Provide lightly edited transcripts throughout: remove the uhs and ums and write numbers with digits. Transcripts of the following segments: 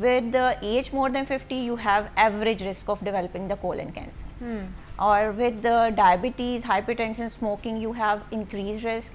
With the age more than 50 you have average risk of developing the colon cancer. Or with the diabetes, hypertension, smoking you have increased risk.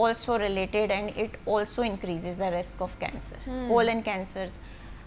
also related and it also increases the risk of cancer. Colon cancers,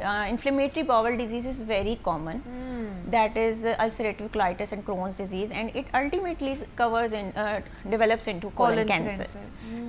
Inflammatory bowel disease is very common. That is ulcerative colitis and Crohn's disease, and it ultimately covers in develops into colon cancers.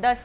10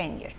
10 years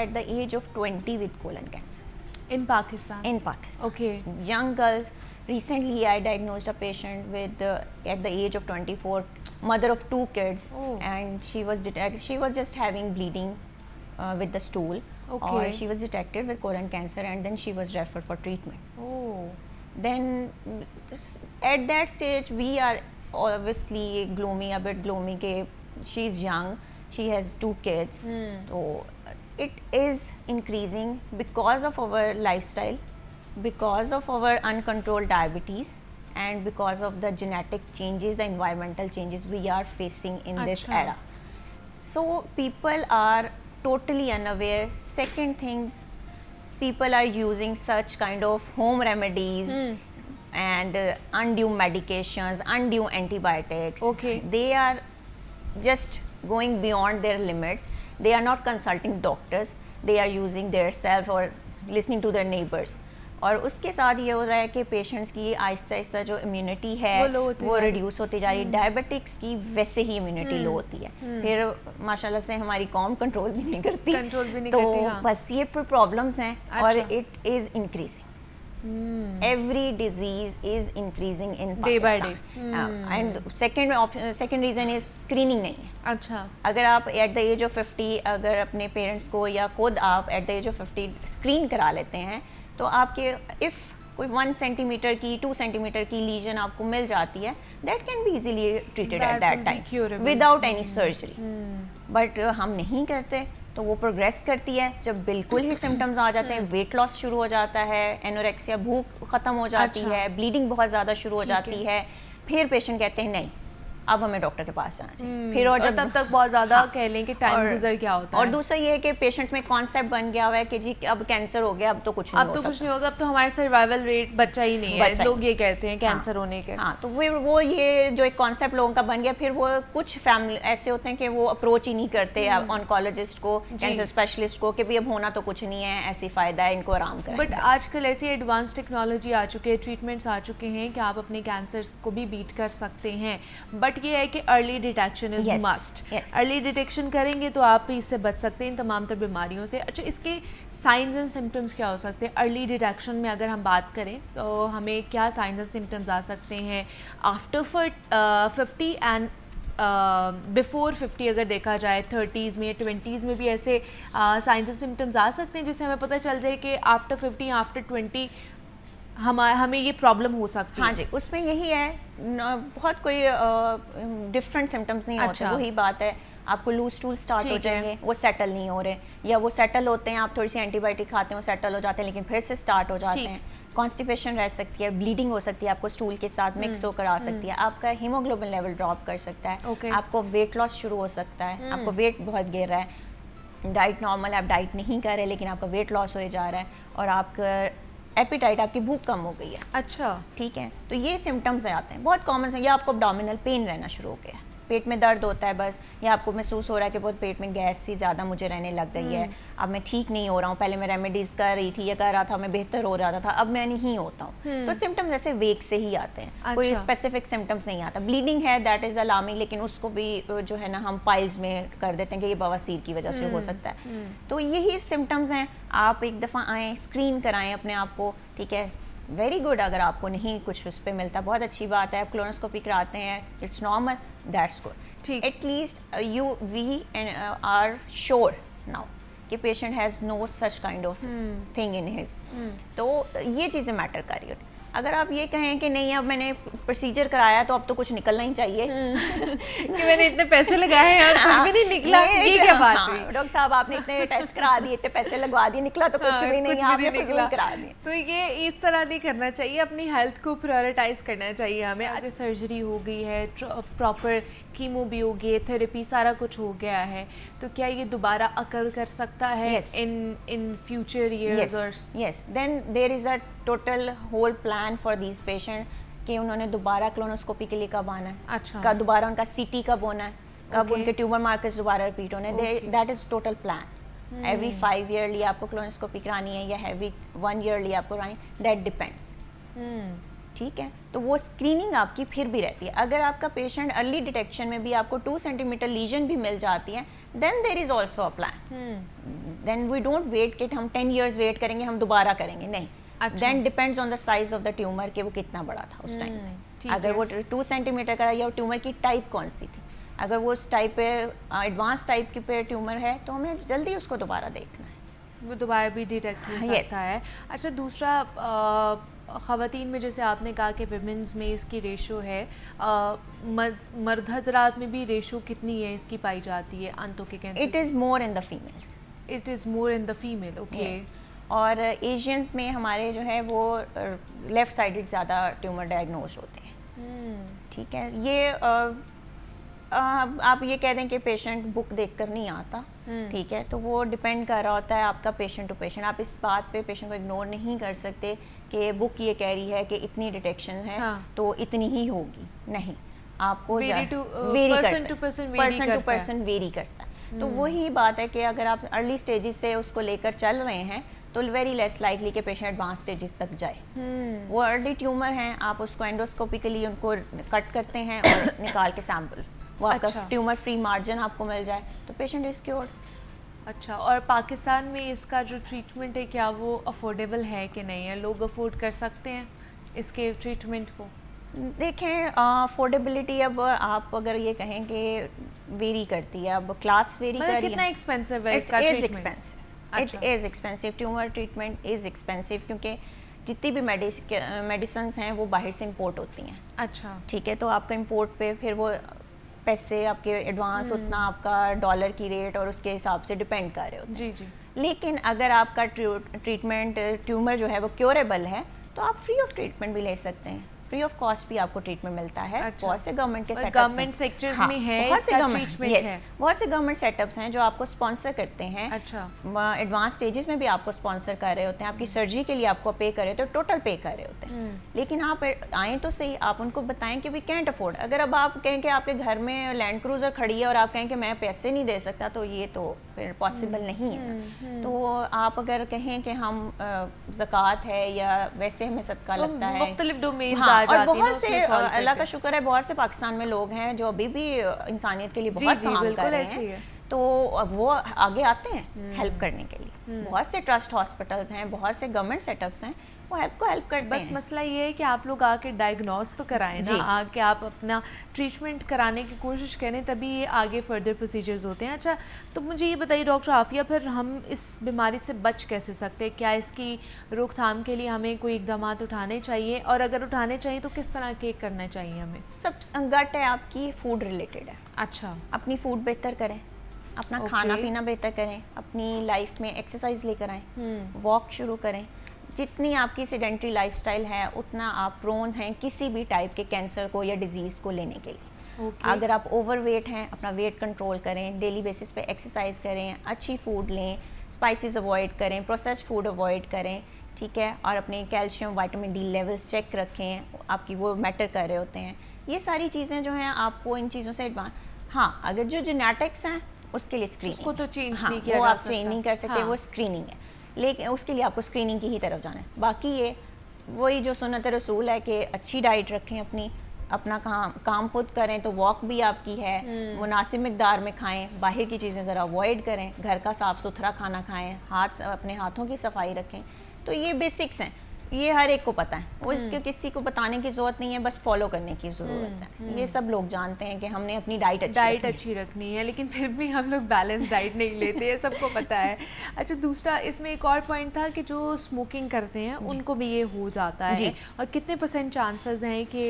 at the age of 20 with colon cancers. In Pakistan? In Pakistan. Okay. Young girls. Recently, I diagnosed a patient with at the age of 24, mother of 2 kids, and she was just having bleeding with the stool. Okay. Or she was detected with colon cancer, and then she was referred for treatment. Then at that stage, we are obviously a bit gloomy. She is young. She has 2 kids. So it is increasing because of our lifestyle, because of our uncontrolled diabetes, and because of the genetic changes, the environmental changes we are facing in this Achha. era. So people are totally unaware. Second things, people are using such kind of home remedies and undue medications, undue antibiotics. Okay. They are just going beyond their limits. They are not consulting doctors, they are using their self or listening to their neighbors. اور اس کے ساتھ یہ ہو رہا ہے کہ patients کی آہستہ آہستہ جو امیونٹی ہے وہ ریڈیوس ہوتی جا رہی ہے. ڈائبٹکس کی ویسے ہی امیونٹی لو ہوتی ہے, پھر ماشاء اللہ سے ہماری قوم کنٹرول بھی نہیں کرتی, تو بس یہ پرابلمس ہیں اور it is increasing. Every disease is increasing in Pakistan. Day by day. And second reason is screening نہیں ہے. اچھا, اگر آپ ایٹ دا ایج آف 50 اگر اپنے پیرنٹس کو یا خود آپ at the age of 50 screen کرا لیتے ہیں تو آپ کے اف کوئی 1 سینٹی میٹر کی 2 سینٹی میٹر کی لیجن آپ کو مل جاتی ہے, that can be easily treated at that time without any surgery. But ہم نہیں کرتے تو وہ پروگریس کرتی ہے. جب بالکل ہی سمٹمز آ جاتے ہیں, ویٹ لاس شروع ہو جاتا ہے, اینوریکسیا بھوک ختم ہو جاتی ہے, بلیڈنگ بہت زیادہ شروع ہو جاتی ہے, پھر پیشنٹ کہتے ہیں نہیں اب ہمیں ڈاکٹر کے پاس جانا چاہیے. پھر اور جب تب تک بہت زیادہ کہہ لیں کہ ٹائم گزر گیا ہوتا ہے. اور دوسرا یہ ہے کہ پیشنٹس میں کانسیپٹ بن گیا ہوا ہے کہ جی اب کینسر ہو گیا, اب تو کچھ نہیں ہوگا, اب تو ہمارا سروائیول ریٹ بچہ ہی نہیں ہے, لوگ یہ کہتے ہیں کینسر ہونے کے. ہاں, تو وہ یہ جو ایک کانسیپٹ لوگوں کا بن گیا, پھر وہ کچھ فیملی ایسے ہوتے ہیں کہ وہ اپروچ ہی نہیں کرتے آنکولوجسٹ کو, کینسر اسپیشلسٹ کو, کہ بھی اب ہونا تو کچھ نہیں ہے, ایسی فائدہ ہے, ان کو آرام کریں. بٹ آج کل ایسی ایڈوانس ٹیکنالوجی آ چکی ہے, ٹریٹمنٹس آ چکے ہیں کہ آپ اپنے کینسر کو بھی بیٹ کر سکتے ہیں. بٹ یہ ہے کہ early detection is must. Early detection کریں گے تو آپ بھی اس سے بچ سکتے ہیں ان تمام تر بیماریوں سے. اچھا, اس کے سائنز اینڈ سمٹمس کیا ہو سکتے ہیں ارلی ڈیٹیکشن میں؟ اگر ہم بات کریں تو ہمیں کیا سائنز اینڈ سمٹمس آ سکتے ہیں آفٹر 50 اینڈ بیفور 50؟ اگر دیکھا جائے 30s میں 20s میں بھی ایسے سائنز اینڈ سمٹمس آ سکتے ہیں جس سے ہمیں پتہ چل جائے کہ آفٹر 50 آفٹر 20 ہمیں یہ پرابلم ہو سکتی ہے. ہاں جی, اس میں یہی ہے, بہت کوئی ڈفرینٹ سمٹمس نہیں ہوتے. وہی بات ہے, آپ کو لوز ٹول اسٹارٹ ہو جائیں گے, وہ سیٹل نہیں ہو رہے, یا وہ سیٹل ہوتے ہیں, آپ تھوڑی سی اینٹی بایوٹک کھاتے ہیں, وہ سیٹل ہو جاتے ہیں, لیکن پھر سے اسٹارٹ ہو جاتے ہیں. کانسٹیپیشن رہ سکتی ہے, بلیڈنگ ہو سکتی ہے, آپ کو اسٹول کے ساتھ مکس ہو کر آ سکتی ہے, آپ کا ہیموگلوبن لیول ڈراپ کر سکتا ہے, آپ کو ویٹ لاس شروع ہو سکتا ہے, آپ کو ویٹ بہت گر رہا ہے, ڈائٹ نارمل ہے, آپ ڈائٹ نہیں کر رہے لیکن آپ کا ویٹ لاس ہو جا رہا ہے, اور آپ کا ایپیٹائٹ, آپ کی بھوک کم ہو گئی ہے. اچھا, ٹھیک ہے, تو یہ سمٹمس آتے ہیں, بہت کامن ہیں. یا آپ کو ابڈومینل پین رہنا شروع ہو گیا, پیٹ میں درد ہوتا ہے بس, یا آپ کو محسوس ہو رہا ہے کہ بہت پیٹ میں گیس سی زیادہ مجھے رہنے لگ گئی ہے, اب میں ٹھیک نہیں ہو رہا ہوں, پہلے میں ریمیڈیز کر رہی تھی یا کر رہا تھا, میں بہتر ہو رہا تھا, اب میں نہیں ہوتا ہوں. تو سمٹمس ایسے ویک سے ہی آتے ہیں, کوئی اسپیسیفک سمٹمس نہیں آتا. بلیڈنگ ہے, دیٹ از الارمنگ, لیکن اس کو بھی جو ہے نا ہم پائلز میں کر دیتے ہیں کہ یہ بواسیر کی وجہ سے ہو سکتا ہے. تو یہی سمٹمس ہیں. آپ ایک دفعہ آئیں, اسکرین کرائیں اپنے آپ کو, ٹھیک ہے, ویری گڈ. اگر آپ کو نہیں کچھ اس پہ ملتا, بہت اچھی بات ہے, آپ کولونوسکوپی کراتے ہیں, it's normal, that's good. At least we are sure now کہ patient has no such kind of thing in his. تو یہ چیزیں میٹر کر رہی ہوتی. اگر آپ یہ کہیں کہ نہیں اب میں نے پروسیجر کرایا تو اب تو کچھ نکلنا ہی چاہیے, کہ میں نے اتنے پیسے لگائے ہیں اور کچھ بھی نہیں نکلا, یہ کیا بات ہوئی؟ ڈاکٹر صاحب آپ نے اتنے ٹیسٹ کرا دیے, اتنے پیسے لگوا دیے, نکلا تو کچھ بھی نہیں, آپ نے فضول کرا دیے. تو یہ اس طرح نہیں کرنا چاہیے, اپنی ہیلتھ کو پرائورٹائز کرنا چاہیے ہمیں. آج سرجری ہو گئی ہے, پراپر کیمو بھی ہو گئی, تھراپی سارا کچھ ہو گیا ہے, تو کیا یہ دوبارہ اکر کر سکتا ہے in future years? Yes, then there is a total whole plan for these patient کہ انہوں نے دوبارہ کولونوسکوپی کے لیے کب آنا ہے, اچھا, کب دوبارہ ان کا سی ٹی کب ہونا ہے, کب ان کے ٹیومر مارکرز دوبارہ ریپیٹ ہونے, that is total plan. Every 5 yearly آپ کو کولونوسکوپی کرانی ہے یا ایوری 1 ایئرلی آپ کو کرانی ہے, دیٹ ڈپینڈس. ٹھیک ہے, تو وہ اسکریننگ آپ کی پھر بھی رہتی ہے. اگر آپ کا پیشنٹ ارلی ڈیٹیکشن میں بھی آپ کو 2 سینٹی میٹر لیجن بھی مل جاتی ہے, then there is also a plan. Then we don't wait کہ ہم 10 ایئرز ویٹ کریں گے, ہم دوبارہ کریں گے, نہیں. Then depends on the size of the tumour کہ وہ کتنا بڑا تھا اس ٹائم میں. اگر وہ 2 سینٹی میٹر کا یا ٹیومر کی ٹائپ کون سی تھی, اگر وہ اس ٹائپ پہ ایڈوانس ٹائپ کی پہ ٹیومر ہے تو ہمیں جلدی اس کو دوبارہ دیکھنا ہے, وہ دوبارہ بھی ڈیٹیکٹ ہو سکتا ہے. اچھا, دوسرا خواتین میں جیسے آپ نے کہا کہ ویمنز میں اس کی ریشو ہے, مرد حضرات میں بھی ریشو کتنی ہے اس کی پائی جاتی ہے انتوں کے cancer? It is more in the females. It is more in the female, okay. Yes. اور ایشینس میں ہمارے جو ہے وہ لیفٹ سائڈڈ زیادہ ٹیومر ڈائگنوز ہوتے ہیں. ٹھیک ہے, یہ آپ یہ کہہ دیں کہ پیشنٹ بک دیکھ کر نہیں آتا, ٹھیک ہے, تو وہ ڈپینڈ کر رہا ہوتا ہے آپ کا پیشنٹ ٹو پیشنٹ. آپ اس بات پہ پیشنٹ کو اگنور نہیں کر سکتے کہ بک یہ کہہ رہی ہے کہ اتنی ڈیٹیکشن ہے تو اتنی ہی ہوگی, نہیں, آپ کو پرسن ٹو پرسن ویری کرتا ہے. تو وہی بات ہے کہ اگر آپ ارلی اسٹیجز سے اس کو لے کر چل رہے ہیں تو ویری لیس لائکلی کہ پیشنٹ ایڈوانس اسٹیجز تک جائے. وہ ارلی ٹیومر ہیں, آپ اس کو اینڈوسکوپیکلی ان کو کٹ کرتے ہیں اور نکال کے سیمپل, وہ آپ کا ٹیومر فری مارجن آپ کو مل جائے تو پیشنٹ از کیورڈ. اچھا, اور پاکستان میں اس کا جو ٹریٹمنٹ ہے کیا وہ افورڈیبل ہے کہ نہیں ہے, لوگ افورڈ کر سکتے ہیں اس کے ٹریٹمنٹ کو؟ دیکھیں افورڈیبلٹی اب آپ اگر یہ کہیں کہ ویری کرتی ہے, اب کلاس ویری کر رہی ہے. کتنا ایکسپینسو ہے اس کا treatment? It is expensive, tumour treatment is expensive کیونکہ جتنی بھی میڈیسنس ہیں وہ باہر سے امپورٹ ہوتی ہیں. اچھا, ٹھیک ہے, تو آپ کا امپورٹ پہ پھر وہ پیسے آپ کے ایڈوانس اتنا آپ کا ڈالر کی ریٹ اور اس کے حساب سے ڈپینڈ کر رہے ہوتے ہیں. جی جی. لیکن اگر آپ کا ٹریٹمنٹ ٹیومر جو ہے وہ کیوریبل ہے تو آپ فری آف ٹریٹمنٹ بھی لے سکتے ہیں, فری آف کاسٹ بھی آپ کو ٹریٹمنٹ ملتا ہے. بہت سے گورنمنٹ کے سیٹ اپس ہیں, گورنمنٹ سیکٹرز میں ہے اس کا ٹریٹمنٹ ہے. بہت سے گورنمنٹ سیٹ اپس ہیں جو آپ کو اسپانسر کرتے ہیں. اچھا, ایڈوانس اسٹیجز میں بھی آپ کو اسپانسر کر رہے ہوتے ہیں, آپ کی سرجری کے لیے آپ کو پے کر رہے ہوتے ہیں, ٹوٹل پے کر رہے ہوتے ہیں. لیکن آپ آئیں تو صحیح, آپ ان کو بتائیں کہ وی کینٹ افورڈ. اگر اب آپ کہیں کہ آپ کے گھر میں لینڈ کروزر کھڑی ہے اور آپ کہیں کہ میں پیسے نہیں دے سکتا, تو یہ تو پھر پاسبل نہیں ہے. تو آپ اگر کہیں کہ ہم زکوٰۃ ہے یا ویسے ہمیں صدقہ لگتا ہے, مختلف ڈومینز آ جاتی ہیں. اور بہت سے اللہ کا شکر ہے بہت سے پاکستان میں لوگ ہیں جو ابھی بھی انسانیت کے لیے بہت کام کر رہے ہیں, تو وہ آگے آتے ہیں ہیلپ کرنے کے لیے. بہت سے ٹرسٹ ہاسپٹلس ہیں, بہت سے گورنمنٹ سیٹ اپس ہیں, وہ ہیلپ کرتے ہیں. بس مسئلہ یہ ہے کہ آپ لوگ آ کے ڈائگنوز تو کرائیں نا, آ کے آپ اپنا ٹریٹمنٹ کرانے کی کوشش کریں, تبھی یہ آگے فردر پروسیجرز ہوتے ہیں. اچھا, تو مجھے یہ بتائیے ڈاکٹر عافیہ, پھر ہم اس بیماری سے بچ کیسے سکتے ہیں؟ کیا اس کی روک تھام کے لیے ہمیں کوئی اقدامات اٹھانے چاہیے, اور اگر اٹھانے چاہیے تو کس طرح کے کرنا چاہیے ہمیں؟ سب گٹ ہے آپ کی فوڈ ریلیٹڈ ہے. اچھا, اپنی فوڈ بہتر کریں, اپنا کھانا پینا بہتر کریں, اپنی لائف میں ایکسرسائز لے کر آئیں, واک شروع کریں. جتنی آپ کی سیڈنٹری لائف سٹائل ہے اتنا آپ پرون ہیں کسی بھی ٹائپ کے کینسر کو یا ڈیزیز کو لینے کے لیے. اگر آپ اوور ویٹ ہیں, اپنا ویٹ کنٹرول کریں, ڈیلی بیسس پہ ایکسرسائز کریں, اچھی فوڈ لیں, اسپائسیز اوائڈ کریں, پروسیسڈ فوڈ اوائڈ کریں, ٹھیک ہے, اور اپنے calcium vitamin D levels check رکھیں, آپ کی وہ میٹر کر رہے ہوتے ہیں. یہ ساری چیزیں جو ہیں آپ کو ان چیزوں سے ایڈوانس. ہاں, اگر جو جینیٹکس ہیں اس کے لیے اسکریننگ, اس کو تو چینج ہاں نہیں کیا وہ جا آپ چینج نہیں کر سکتے, وہ اسکریننگ ہے, لیکن اس کے لیے آپ کو اسکریننگ کی ہی طرف جانا ہے. باقی یہ وہی جو سنت رسول ہے کہ اچھی ڈائٹ رکھیں, اپنا کام خود کریں, تو واک بھی آپ کی ہے, مناسب مقدار میں کھائیں, باہر کی چیزیں ذرا اوائڈ کریں, گھر کا صاف ستھرا کھانا کھائیں, اپنے ہاتھوں کی صفائی رکھیں. تو یہ بیسکس ہیں, یہ ہر ایک کو پتہ ہے, وہ اس کے کسی کو بتانے کی ضرورت نہیں ہے, بس فالو کرنے کی ضرورت ہے. یہ سب لوگ جانتے ہیں کہ ہم نے اپنی ڈائٹ اچھی رکھنی ہے, لیکن پھر بھی ہم لوگ بیلنس ڈائٹ نہیں لیتے ہیں, سب کو پتہ ہے. اچھا, دوسرا اس میں ایک اور پوائنٹ تھا کہ جو اسموکنگ کرتے ہیں ان کو بھی یہ ہو جاتا ہے, اور کتنے % چانسز ہیں کہ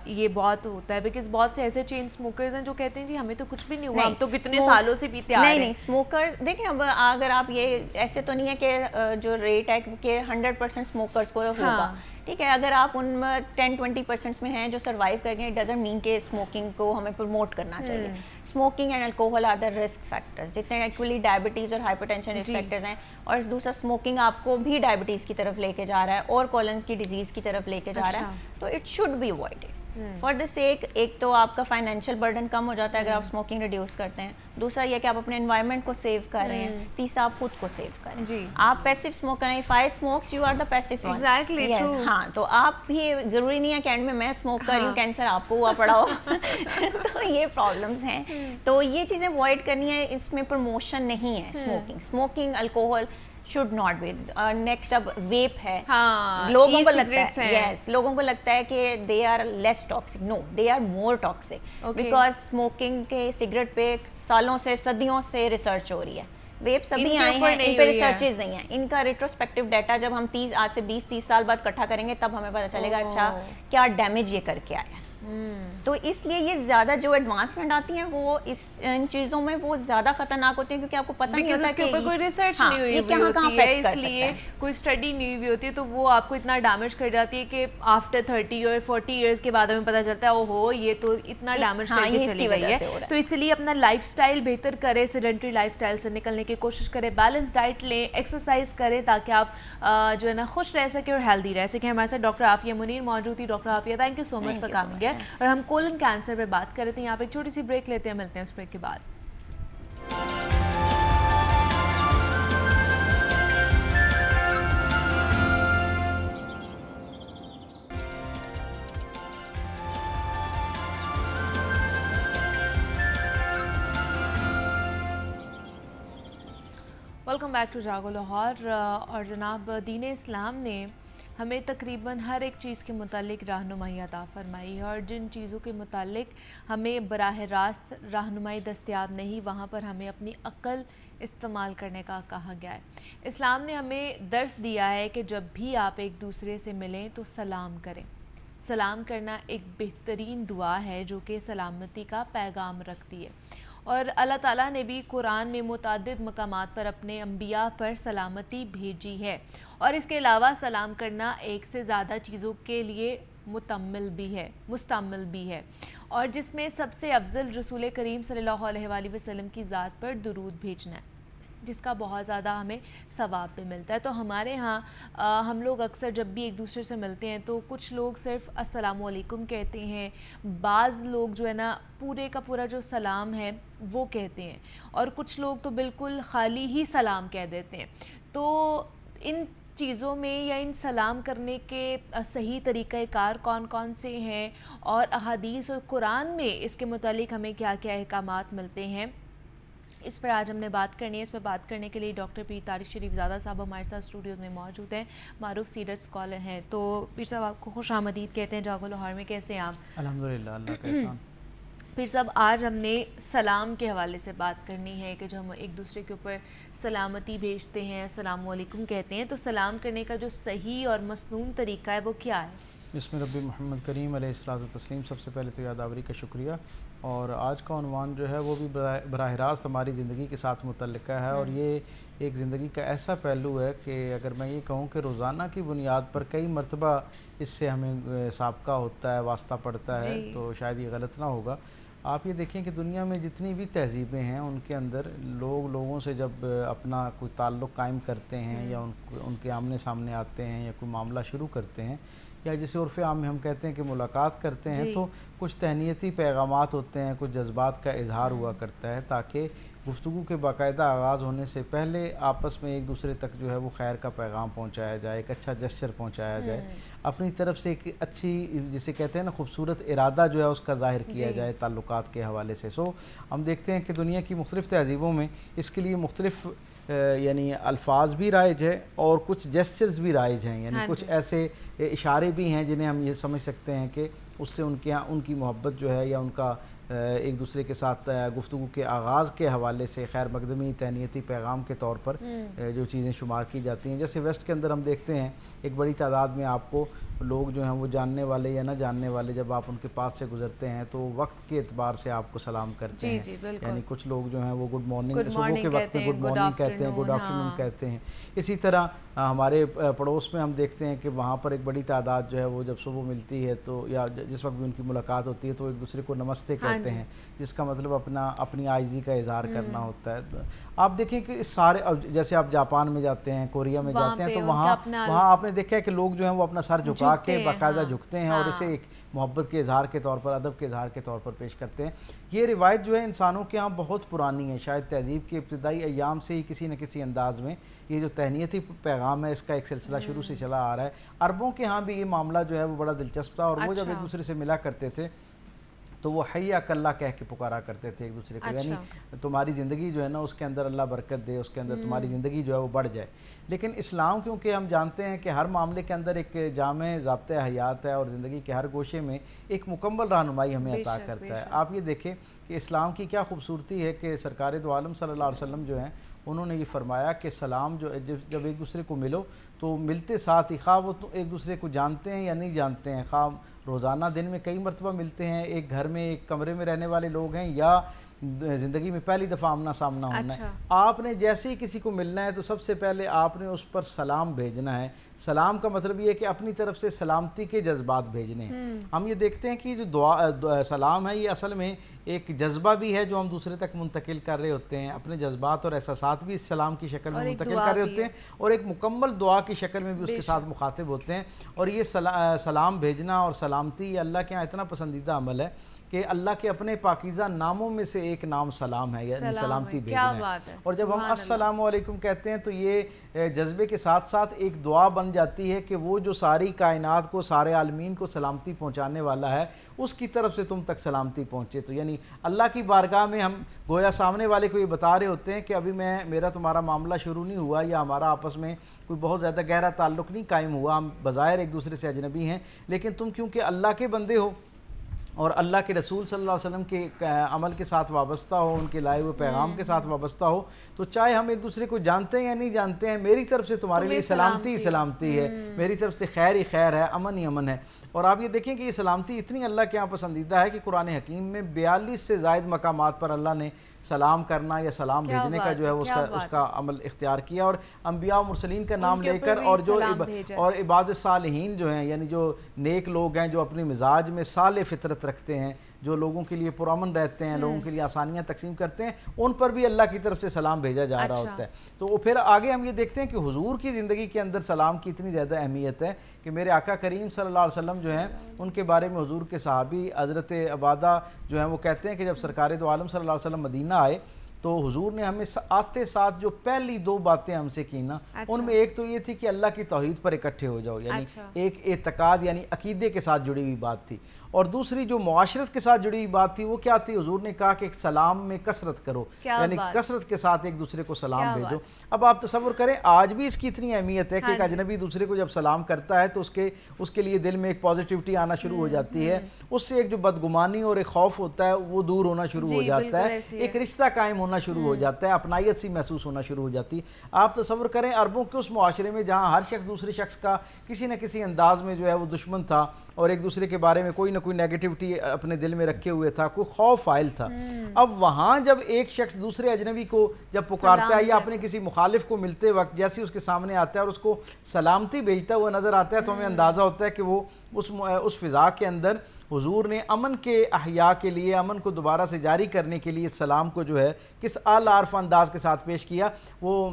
یہ بہت ہوتا ہے؟ بیکاز بہت سے ایسے چین اسموکرز ہیں جو کہتے ہیں جی ہمیں تو کچھ بھی نہیں ہوا, ہم تو کتنے سالوں سے پیتے آ رہے ہیں. نہیں, اسموکرز دیکھیں, اب اگر آپ یہ ایسے تو نہیں ہے کہ جو ریٹ ہے کہ 100% اسموکرز کو ہوگا, ٹھیک ہے, اگر آپ ان 10-20% میں ہیں جو سروائیو کر گئے, اٹ ڈزنٹ مین کہ اسموکنگ کو ہمیں پروموٹ کرنا چاہیے. Smoking and alcohol are the risk factors, جتنے ایکچولی ڈائبٹیز اور ہائپر ٹینشن رسک فیکٹرز ہیں, اور دوسرا اسموکنگ آپ کو بھی ڈائبٹیز کی طرف لے کے جا رہا ہے اور کولنس کی ڈیزیز کی طرف لے کے جا رہا ہے, تو it should be avoided for the sake. ایک تو آپ کا فائنینشیل برڈن کم ہو جاتا ہے اگر آپ اسموکنگ ریڈیوس کرتے ہیں, دوسرا یہ کہ آپ اپنے انوائرمنٹ کو سیو کر رہے ہیں, تیسرا آپ خود کو سیو کر رہے ہیں. آپ پیسو اسموک کریں, if I smokes you are the passive one. Exactly, true. ہاں, تو آپ بھی ضروری نہیں ہے کہ اینڈ میں اسموک کر رہی ہوں کینسر آپ کو ہوا پڑا ہو. تو یہ پرابلمس ہیں, تو یہ چیزیں اوائڈ کرنی ہے. اس میں پروموشن نہیں ہے smoking, alcohol should not be. Next اب ویپ ہے, لوگوں کو لگتا ہے, یس, لوگوں کو لگتا ہے کہ they are less toxic. No, they are more toxic, because smoking کے سگریٹ پہ سالوں سے صدیوں سے ریسرچ ہو رہی ہے. ویپس ابھی آئے ہیں, ان پہ ریسرچز نہیں ہیں. ان کا ریٹروسپیکٹو ڈیٹا جب ہم آج سے 20-30 سال بعد اکٹھا کریں گے تب ہمیں پتہ چلے گا اچھا کیا ڈیمیج یہ کر کے آیا. تو اس لیے یہ زیادہ جو ایڈوانسمنٹ آتی ہیں وہ ان چیزوں میں وہ زیادہ خطرناک ہوتی ہیں کیونکہ آپ کو پتہ نہیں ہوتا کہ اس کے اوپر کوئی ریسرچ نہیں ہوئی ہوتی ہے، اس لیے کوئی اسٹڈی نہیں ہوئی ہوتی ہے، تو وہ آپ کو اتنا ڈیمیج کر جاتی ہے کہ آفٹر 30 اور 40 ایئرس کے بعد ہمیں پتہ چلتا ہے اوہو یہ تو اتنا ڈیمیج کر کے چلی گئی ہے. تو اس لیے اپنا لائف سٹائل بہتر کریں، سیڈنٹری لائف سٹائل سے نکلنے کی کوشش کریں، بیلنس ڈائٹ لیں، ایکسرسائز کریں تاکہ آپ جو ہے نا خوش رہ سکیں اور ہیلدی رہ سکیں. ہمارے ساتھ ڈاکٹر عافیہ منیر موجود تھی. Doctor Afia thank you so much for coming ہے. اور ہم کولن کینسر پہ بات کر رہے تھے. یہاں پہ ایک چھوٹی سی بریک لیتے ہیں، ملتے ہیں اس بریک کے بعد. Welcome back to Jago Lahore. اور جناب دین اسلام نے ہمیں تقریباً ہر ایک چیز کے متعلق رہنمائی عطا فرمائی ہے، اور جن چیزوں کے متعلق ہمیں براہ راست رہنمائی دستیاب نہیں وہاں پر ہمیں اپنی عقل استعمال کرنے کا کہا گیا ہے. اسلام نے ہمیں درس دیا ہے کہ جب بھی آپ ایک دوسرے سے ملیں تو سلام کریں. سلام کرنا ایک بہترین دعا ہے جو کہ سلامتی کا پیغام رکھتی ہے، اور اللہ تعالیٰ نے بھی قرآن میں متعدد مقامات پر اپنے انبیاء پر سلامتی بھیجی ہے، اور اس کے علاوہ سلام کرنا ایک سے زیادہ چیزوں کے لیے مستعمل بھی ہے، اور جس میں سب سے افضل رسول کریم صلی اللہ علیہ وآلہ وسلم کی ذات پر درود بھیجنا ہے، جس کا بہت زیادہ ہمیں ثواب بھی ملتا ہے. تو ہمارے ہاں ہم لوگ اکثر جب بھی ایک دوسرے سے ملتے ہیں تو کچھ لوگ صرف السلام علیکم کہتے ہیں، بعض لوگ جو ہے نا پورے کا پورا جو سلام ہے وہ کہتے ہیں، اور کچھ لوگ تو بالکل خالی ہی سلام کہہ دیتے ہیں. تو ان چیزوں میں یا ان سلام کرنے کے صحیح طریقہ کار کون کون سے ہیں، اور احادیث اور قرآن میں اس کے متعلق ہمیں کیا کیا احکامات ملتے ہیں، اس پر آج ہم نے بات کرنی ہے. اس پہ بات کرنے کے لیے ڈاکٹر پیر طارق شریف زادہ صاحب ہمارے ساتھ اسٹوڈیوز میں موجود ہیں، معروف سیرت اسکالر ہیں. تو پیر صاحب آپ کو خوش آمدید کہتے ہیں جاگو لاہور میں. کیسے ہیں آپ؟ الحمدللہ، اللہ کا احسان. پیر صاحب آج ہم نے سلام کے حوالے سے بات کرنی ہے کہ جو ہم ایک دوسرے کے اوپر سلامتی بھیجتے ہیں، السلام علیکم کہتے ہیں، تو سلام کرنے کا جو صحیح اور مسنون طریقہ ہے وہ کیا ہے؟ بسم ربی محمد کریم علیہ الصلوۃ والتسلیم. سب سے پہلے تو یادآوری کا شکریہ. اور آج کا عنوان جو ہے وہ بھی براہ راست ہماری زندگی کے ساتھ متعلقہ ہے، اور یہ ایک زندگی کا ایسا پہلو ہے کہ اگر میں یہ کہوں کہ روزانہ کی بنیاد پر کئی مرتبہ اس سے ہمیں سابقہ ہوتا ہے، واسطہ پڑتا ہے، تو شاید یہ غلط نہ ہوگا. آپ یہ دیکھیں کہ دنیا میں جتنی بھی تہذیبیں ہیں ان کے اندر لوگوں سے جب اپنا کوئی تعلق قائم کرتے ہیں یا ان کے آمنے سامنے آتے ہیں یا کوئی معاملہ شروع کرتے ہیں، یا جسے عرف عام میں ہم کہتے ہیں کہ ملاقات کرتے ہیں، تو کچھ تہنیتی پیغامات ہوتے ہیں، کچھ جذبات کا اظہار ہوا کرتا ہے، تاکہ گفتگو کے باقاعدہ آغاز ہونے سے پہلے آپس میں ایک دوسرے تک جو ہے وہ خیر کا پیغام پہنچایا جائے، ایک اچھا جسچر پہنچایا جائے، اپنی طرف سے ایک اچھی جسے کہتے ہیں نا خوبصورت ارادہ جو ہے اس کا ظاہر کیا جائے تعلقات کے حوالے سے. ہم دیکھتے ہیں کہ دنیا کی مختلف تہذیبوں میں اس کے لیے مختلف یعنی الفاظ بھی رائج ہے اور کچھ جیسچرز بھی رائج ہیں، یعنی کچھ ایسے اشارے بھی ہیں جنہیں ہم یہ سمجھ سکتے ہیں کہ اس سے ان کی محبت جو ہے یا ان کا ایک دوسرے کے ساتھ گفتگو کے آغاز کے حوالے سے خیر مقدمی تہنیتی پیغام کے طور پر جو چیزیں شمار کی جاتی ہیں. جیسے ویسٹ کے اندر ہم دیکھتے ہیں ایک بڑی تعداد میں آپ کو لوگ جو ہیں وہ جاننے والے یا نہ جاننے والے جب آپ ان کے پاس سے گزرتے ہیں تو وقت کے اعتبار سے آپ کو سلام کرتے ہیں. یعنی کچھ لوگ جو ہیں وہ گڈ مارننگ صبح کے وقت میں گڈ مارننگ کہتے ہیں، گڈ آفٹرنون کہتے ہیں. اسی طرح ہمارے پڑوس میں ہم دیکھتے ہیں کہ وہاں پر ایک بڑی تعداد جو ہے وہ جب صبح ملتی ہے تو یا جس وقت بھی ان کی ملاقات ہوتی ہے تو ایک دوسرے کو نمستے کہتے ہیں، جس کا مطلب اپنی عاجزی کا اظہار کرنا ہوتا ہے. آپ دیکھیں کہ سارے جیسے آپ جاپان میں جاتے ہیں، کوریا میں جاتے ہیں، تو وہاں آپ نے دیکھا ہے کہ لوگ جو ہیں وہ اپنا سر جھکا کے باقاعدہ جھکتے ہیں اور اسے ایک محبت کے اظہار کے طور پر، ادب کے اظہار کے طور پر پیش کرتے ہیں. یہ روایت جو ہے انسانوں کے ہاں بہت پرانی ہے، شاید تہذیب کے ابتدائی ایام سے ہی کسی نہ کسی انداز میں یہ جو تہنیتی پیغام ہے اس کا ایک سلسلہ شروع سے چلا آ رہا ہے. عربوں کے ہاں بھی یہ معاملہ جو ہے وہ بڑا دلچسپ تھا، اور وہ جب ایک دوسرے سے ملا کرتے تھے تو وہ حیاک اللہ کہہ کے پکارا کرتے تھے ایک دوسرے کو، یعنی تمہاری زندگی جو ہے نا اس کے اندر اللہ برکت دے، اس کے اندر تمہاری زندگی جو ہے وہ بڑھ جائے. لیکن اسلام کیونکہ ہم جانتے ہیں کہ ہر معاملے کے اندر ایک جامع ضابطۂ حیات ہے اور زندگی کے ہر گوشے میں ایک مکمل رہنمائی ہمیں عطا کرتا ہے. آپ یہ دیکھیں کہ اسلام کی کیا خوبصورتی ہے کہ سرکار دو عالم صلی اللہ علیہ وسلم جو ہیں انہوں نے یہ فرمایا کہ سلام جو جب ایک دوسرے کو ملو تو ملتے ساتھ ہی خواہ وہ ایک دوسرے کو جانتے ہیں یا نہیں جانتے ہیں، خواہ روزانہ دن میں کئی مرتبہ ملتے ہیں، ایک گھر میں ایک کمرے میں رہنے والے لوگ ہیں یا زندگی میں پہلی دفعہ آمنا سامنا ہونا ہے، آپ نے جیسے ہی کسی کو ملنا ہے تو سب سے پہلے آپ نے اس پر سلام بھیجنا ہے۔ سلام کا مطلب یہ ہے کہ اپنی طرف سے سلامتی کے جذبات بھیجنے ہیں۔ ہم یہ دیکھتے ہیں کہ جو سلام ہے یہ اصل میں ایک جذبہ بھی ہے جو ہم دوسرے تک منتقل کر رہے ہوتے ہیں، اپنے جذبات اور احساسات بھی اس سلام کی شکل میں منتقل کر رہے ہوتے ہیں اور ایک مکمل دعا کی شکل میں بھی اس کے ساتھ مخاطب ہوتے ہیں۔ اور یہ سلام بھیجنا اور سلامتی یہ اللہ کے یہاں اتنا پسندیدہ عمل ہے کہ اللہ کے اپنے پاکیزہ ناموں میں سے ایک نام سلام ہے، یعنی سلامتی بھیجنا ہے۔ اور جب ہم السلام علیکم کہتے ہیں تو یہ جذبے کے ساتھ ساتھ ایک دعا بن جاتی ہے کہ وہ جو ساری کائنات کو، سارے عالمین کو سلامتی پہنچانے والا ہے، اس کی طرف سے تم تک سلامتی پہنچے۔ تو یعنی اللہ کی بارگاہ میں ہم گویا سامنے والے کو یہ بتا رہے ہوتے ہیں کہ ابھی میرا تمہارا معاملہ شروع نہیں ہوا یا ہمارا آپس میں کوئی بہت زیادہ گہرا تعلق نہیں قائم ہوا، ہم بظاہر ایک دوسرے سے اجنبی ہیں، لیکن تم کیونکہ اللہ کے بندے ہو اور اللہ کے رسول صلی اللہ علیہ وسلم کے عمل کے ساتھ وابستہ ہو، ان کے لائے ہوئے پیغام کے ساتھ وابستہ ہو، تو چاہے ہم ایک دوسرے کو جانتے ہیں یا نہیں جانتے ہیں، میری طرف سے تمہارے لیے سلامتی ہی سلامتی ہے، میری طرف سے خیر ہی خیر ہے، امن ہی امن ہے۔ اور آپ یہ دیکھیں کہ یہ سلامتی اتنی اللہ کے یہاں پسندیدہ ہے کہ قرآن حکیم میں 42 سے زائد مقامات پر اللہ نے سلام کرنا یا سلام بھیجنے کا جو ہے اس کا عمل اختیار کیا، اور انبیاء و مرسلین کا نام لے کر اور عباد الصالحین جو ہیں، یعنی جو نیک لوگ ہیں جو اپنی مزاج میں صالح فطرت رکھتے ہیں، جو لوگوں کے لیے پرامن رہتے ہیں، لوگوں کے لیے آسانیاں تقسیم کرتے ہیں، ان پر بھی اللہ کی طرف سے سلام بھیجا جا رہا ہوتا ہے۔ تو پھر آگے ہم یہ دیکھتے ہیں کہ حضور کی زندگی کے اندر سلام کی اتنی زیادہ اہمیت ہے کہ میرے آقا کریم صلی اللہ علیہ وسلم جو ہیں ان کے بارے میں حضور کے صحابی حضرت عبادہ جو ہیں وہ کہتے ہیں کہ جب سرکار دو عالم صلی اللہ علیہ وسلم مدینہ آئے تو حضور نے ہمیں آتے ساتھ جو پہلی 2 باتیں ہم سے کی نا، ان میں ایک تو یہ تھی کہ اللہ کی توحید پر اکٹھے ہو جاؤ، یعنی ایک اعتقاد یعنی عقیدے کے ساتھ جڑی ہوئی بات تھی، اور دوسری جو معاشرت کے ساتھ جڑی ہوئی بات تھی وہ کیا تھی؟ حضور نے کہا کہ سلام میں کثرت کرو، یعنی کثرت کے ساتھ ایک دوسرے کو سلام بھیجو۔ اب آپ تصور کریں آج بھی اس کی اتنی اہمیت ہے کہ ایک اجنبی دوسرے کو جب سلام کرتا ہے تو اس کے لیے دل میں ایک پازیٹیوٹی آنا شروع ہو جاتی ہے، اس سے ایک جو بدگمانی اور ایک خوف ہوتا ہے وہ دور ہونا شروع ہو جاتا ہے، ایک رشتہ قائم ہونا شروع ہو جاتا ہے، اپنائیت سی محسوس ہونا شروع ہو جاتی ہے۔ آپ تصور کریں عربوں کے اس معاشرے میں جہاں ہر شخص دوسرے شخص کا کسی نہ کسی انداز میں جو ہے وہ دشمن تھا اور ایک دوسرے کے بارے میں کوئی نہ کوئی نیگیٹیوٹی اپنے دل میں رکھے ہوئے تھا، کوئی خوف حائل تھا، اب وہاں جب ایک شخص دوسرے اجنبی کو جب پکارتا ہے یا اپنے کسی مخالف کو ملتے وقت جیسے اس کے سامنے آتا ہے اور اس کو سلامتی بھیجتا ہوا نظر آتا ہے تو ہمیں اندازہ ہوتا ہے کہ وہ اس فضا کے اندر حضور نے امن کے احیاء کے لیے، امن کو دوبارہ سے جاری کرنے کے لیے سلام کو جو ہے کس اعلیٰ عرف انداز کے ساتھ پیش کیا۔ وہ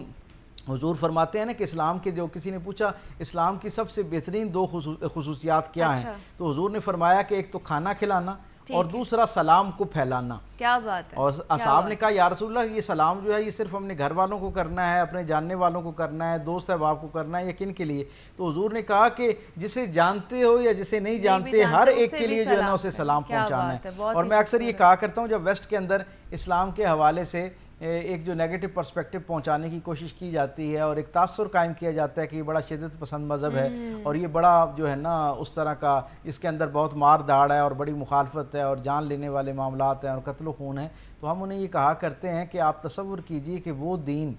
حضور فرماتے ہیں نا کہ اسلام کے جو کسی نے پوچھا اسلام کی سب سے بہترین 2 خصوصیات کیا ہیں، تو حضور نے فرمایا کہ ایک تو کھانا کھلانا اور دوسرا سلام کو پھیلانا۔ کیا بات ہے! اور اصحاب نے کہا یا رسول اللہ یہ سلام جو ہے یہ صرف ہم نے گھر والوں کو کرنا ہے، اپنے جاننے والوں کو کرنا ہے، دوست احباب کو کرنا ہے، یا کن کے لیے؟ تو حضور نے کہا کہ جسے جانتے ہو یا جسے نہیں جانتے ہر ایک کے لیے جو ہے نا اسے سلام پہنچانا ہے۔ اور میں اکثر یہ کہا کرتا ہوں جب ویسٹ کے اندر اسلام کے حوالے سے ایک جو نیگیٹو پرسپیکٹو پہنچانے کی کوشش کی جاتی ہے اور ایک تاثر قائم کیا جاتا ہے کہ یہ بڑا شدت پسند مذہب ہے اور یہ بڑا جو ہے نا اس طرح کا اس کے اندر بہت مار دھاڑ ہے اور بڑی مخالفت ہے اور جان لینے والے معاملات ہیں اور قتل و خون ہے، تو ہم انہیں یہ کہا کرتے ہیں کہ آپ تصور کیجئے کہ وہ دین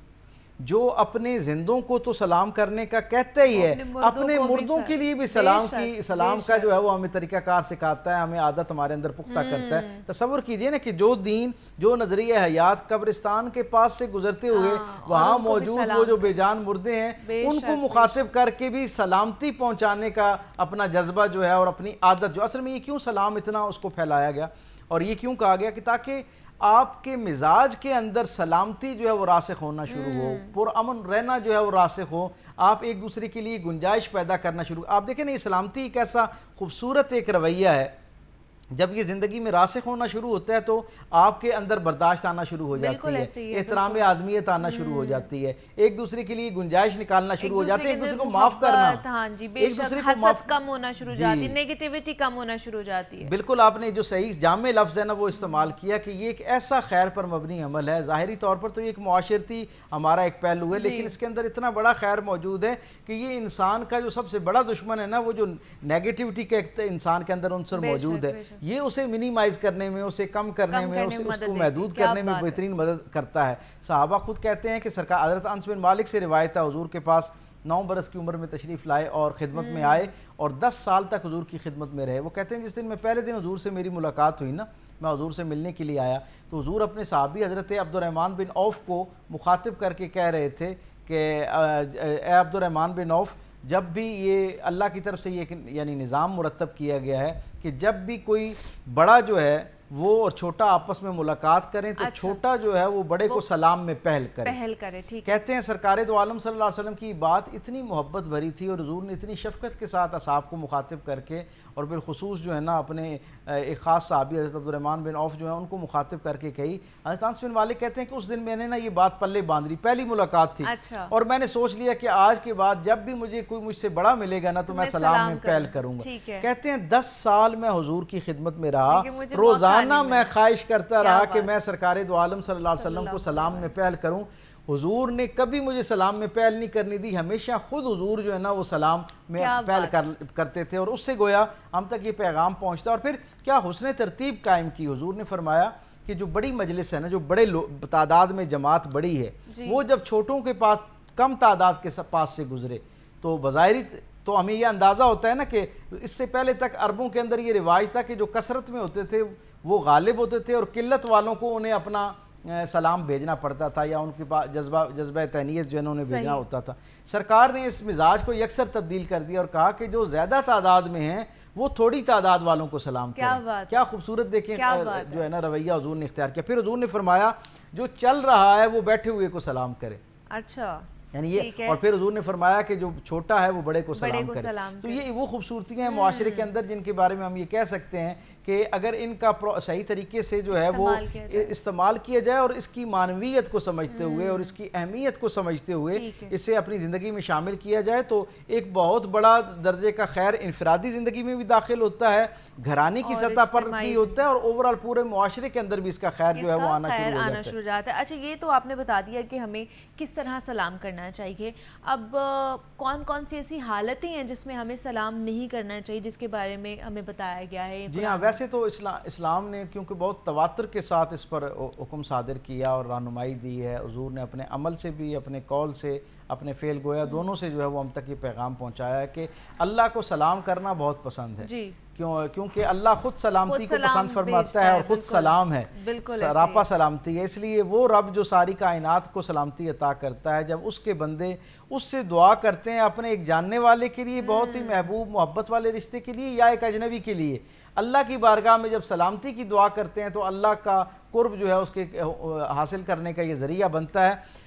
جو اپنے زندوں کو تو سلام کرنے کا کہتا ہی ہے، اپنے مردوں کے لیے بھی سلام کا جو ہے وہ ہمیں طریقہ کار سکھاتا ہے، ہمیں عادت ہمارے اندر پختہ کرتا ہے۔ تصور کیجئے نا کہ جو دین، جو نظریہ حیات قبرستان کے پاس سے گزرتے ہوئے وہاں موجود وہ جو بے جان مردے ہیں ان کو مخاطب کر کے بھی سلامتی پہنچانے کا اپنا جذبہ جو ہے اور اپنی عادت جو اصل میں یہ کیوں سلام اتنا اس کو پھیلایا گیا اور یہ کیوں کہا گیا کہ تاکہ آپ کے مزاج کے اندر سلامتی جو ہے وہ راسخ ہونا شروع ہو، پرامن رہنا جو ہے وہ راسخ ہو، آپ ایک دوسرے کے لیے گنجائش پیدا کرنا شروع۔ آپ دیکھیں نا یہ سلامتی ایک ایسا خوبصورت ایک رویہ ہے، جب یہ زندگی میں راسخ ہونا شروع ہوتا ہے تو آپ کے اندر برداشت آنا شروع ہو جاتی ہے، احترام آدمیت آنا شروع ہو جاتی ہے، ایک دوسرے کے لیے گنجائش نکالنا شروع ہو جاتی ہے، ایک دوسرے کو معاف کرنا، ایک دوسرے کو حسد کم ہونا شروع ہو جاتی ہے، نیگیٹیوٹی کم ہونا شروع ہو جاتی ہے۔ بالکل آپ نے جو صحیح جامع لفظ ہے نا وہ استعمال کیا کہ یہ ایک ایسا خیر پر مبنی عمل ہے، ظاہری طور پر تو یہ ایک معاشرتی ہمارا ایک پہلو ہے لیکن اس کے اندر اتنا بڑا خیر موجود ہے کہ یہ انسان کا جو سب سے بڑا دشمن ہے نا وہ جو نیگیٹیوٹی کے انسان کے اندر عنصر موجود ہے، یہ اسے منیمائز کرنے میں، اسے کم کرنے میں، اس کو محدود کرنے میں بہترین مدد کرتا ہے۔ صحابہ خود کہتے ہیں کہ سرکار حضرت انس بن مالک سے روایت ہے حضور کے پاس 9 برس کی عمر میں تشریف لائے اور خدمت میں آئے اور 10 سال تک حضور کی خدمت میں رہے۔ وہ کہتے ہیں جس دن میں پہلے دن حضور سے میری ملاقات ہوئی نا، میں حضور سے ملنے کے لیے آیا تو حضور اپنے صحابی حضرت عبد الرحمن بن عوف کو مخاطب کر کے کہہ رہے تھے کہ اے عبد الرحمن بن عوف، جب بھی یہ اللہ کی طرف سے یہ یعنی نظام مرتب کیا گیا ہے کہ جب بھی کوئی بڑا جو ہے وہ اور چھوٹا آپس میں ملاقات کریں تو چھوٹا جو ہے وہ بڑے کو سلام میں پہل کرے۔ ٹھیک کہتے ہیں سرکار دو عالم صلی اللہ علیہ وسلم کی بات اتنی محبت بھری تھی اور حضور نے اتنی شفقت کے ساتھ اصحاب کو مخاطب کر کے اور بالخصوص جو ہے نا اپنے ایک خاص صحابی حضرت عبد الرحمن بن عوف جو ہیں ان کو مخاطب کر کے کہی۔ حضرت انس بن مالک کہتے ہیں کہ اس دن میں نے نا یہ بات پلے باندھ لی، پہلی ملاقات تھی اور میں نے سوچ لیا کہ آج کے بعد جب بھی مجھے کوئی مجھ سے بڑا ملے گا نا تو میں سلام میں پہل کروں گا۔ کہتے ہیں 10 سال میں حضور کی خدمت میں رہا، روزانہ میں خواہش کرتا رہا کہ میں سرکار دو عالم صلی اللہ علیہ وسلم کو سلام میں پہل کروں۔ حضور نے کبھی مجھے سلام میں پہل نہیں کرنی دی، ہمیشہ خود حضور جو ہے نا وہ سلام میں پہل کرتے تھے اور اس سے گویا ہم تک یہ پیغام پہنچتا۔ اور پھر کیا حسن ترتیب قائم کی، حضور نے فرمایا کہ جو بڑی مجلس ہے نا، جو بڑے تعداد میں جماعت بڑی ہے، وہ جب چھوٹوں کے پاس کم تعداد کے پاس سے گزرے تو بظاہری تو ہمیں یہ اندازہ ہوتا ہے نا کہ اس سے پہلے تک عربوں کے اندر یہ رواج تھا کہ جو کثرت میں ہوتے تھے وہ غالب ہوتے تھے اور قلت والوں کو انہیں اپنا سلام بھیجنا پڑتا تھا یا ان کے پاس جذبہ تہنیت جو انہوں نے بھیجنا ہوتا تھا۔ سرکار نے اس مزاج کو یکسر تبدیل کر دیا اور کہا کہ جو زیادہ تعداد میں ہیں وہ تھوڑی تعداد والوں کو سلام کریں۔ کیا خوبصورت دیکھیں جو ہے نا رویہ حضور نے اختیار کیا۔ پھر حضور نے فرمایا جو چل رہا ہے وہ بیٹھے ہوئے کو سلام کرے، اچھا یعنی یہ، اور پھر حضور نے فرمایا کہ جو چھوٹا ہے وہ بڑے کو سلام کرے۔ تو یہ وہ خوبصورتیاں ہیں معاشرے کے اندر جن کے بارے میں ہم یہ کہہ سکتے ہیں کہ اگر ان کا صحیح طریقے سے جو ہے وہ استعمال کیا جائے اور اس کی معنویت کو سمجھتے ہوئے اور اس کی اہمیت کو سمجھتے ہوئے اسے اپنی زندگی میں شامل کیا جائے تو ایک بہت بڑا درجے کا خیر انفرادی زندگی میں بھی داخل ہوتا ہے، گھرانے کی سطح پر بھی ہوتا ہے اور اوورآل پورے معاشرے کے اندر بھی اس کا خیر جو ہے وہ آنا شروع ہو جاتا ہے۔ اچھا، یہ تو آپ نے بتا دیا کہ ہمیں کس طرح سلام کرنا چاہیے۔ اب کون کون سی ایسی حالتیں ہیں جس میں ہمیں سلام نہیں کرنا چاہیے جس کے بارے میں ہمیں بتایا گیا ہے؟ جی ہاں، ویسے تو اسلام نے کیونکہ بہت تواتر کے ساتھ اس پر حکم صادر کیا اور رہنمائی دی ہے، حضور نے اپنے عمل سے بھی، اپنے قول سے، اپنے فعل گویا دونوں سے جو ہے وہ ہم تک یہ پیغام پہنچایا ہے کہ اللہ کو سلام کرنا بہت پسند ہے، کیونکہ اللہ خود سلامتی کو پسند فرماتا ہے اور خود سلام ہے، سراپا سلامتی ہے۔ اس لیے وہ رب جو ساری کائنات کو سلامتی عطا کرتا ہے، جب اس کے بندے اس سے دعا کرتے ہیں اپنے ایک جاننے والے کے لیے، بہت ہی محبوب محبت والے رشتے کے لیے یا ایک اجنبی کے لیے، اللہ کی بارگاہ میں جب سلامتی کی دعا کرتے ہیں تو اللہ کا قرب جو ہے اس کے حاصل کرنے کا یہ ذریعہ بنتا ہے۔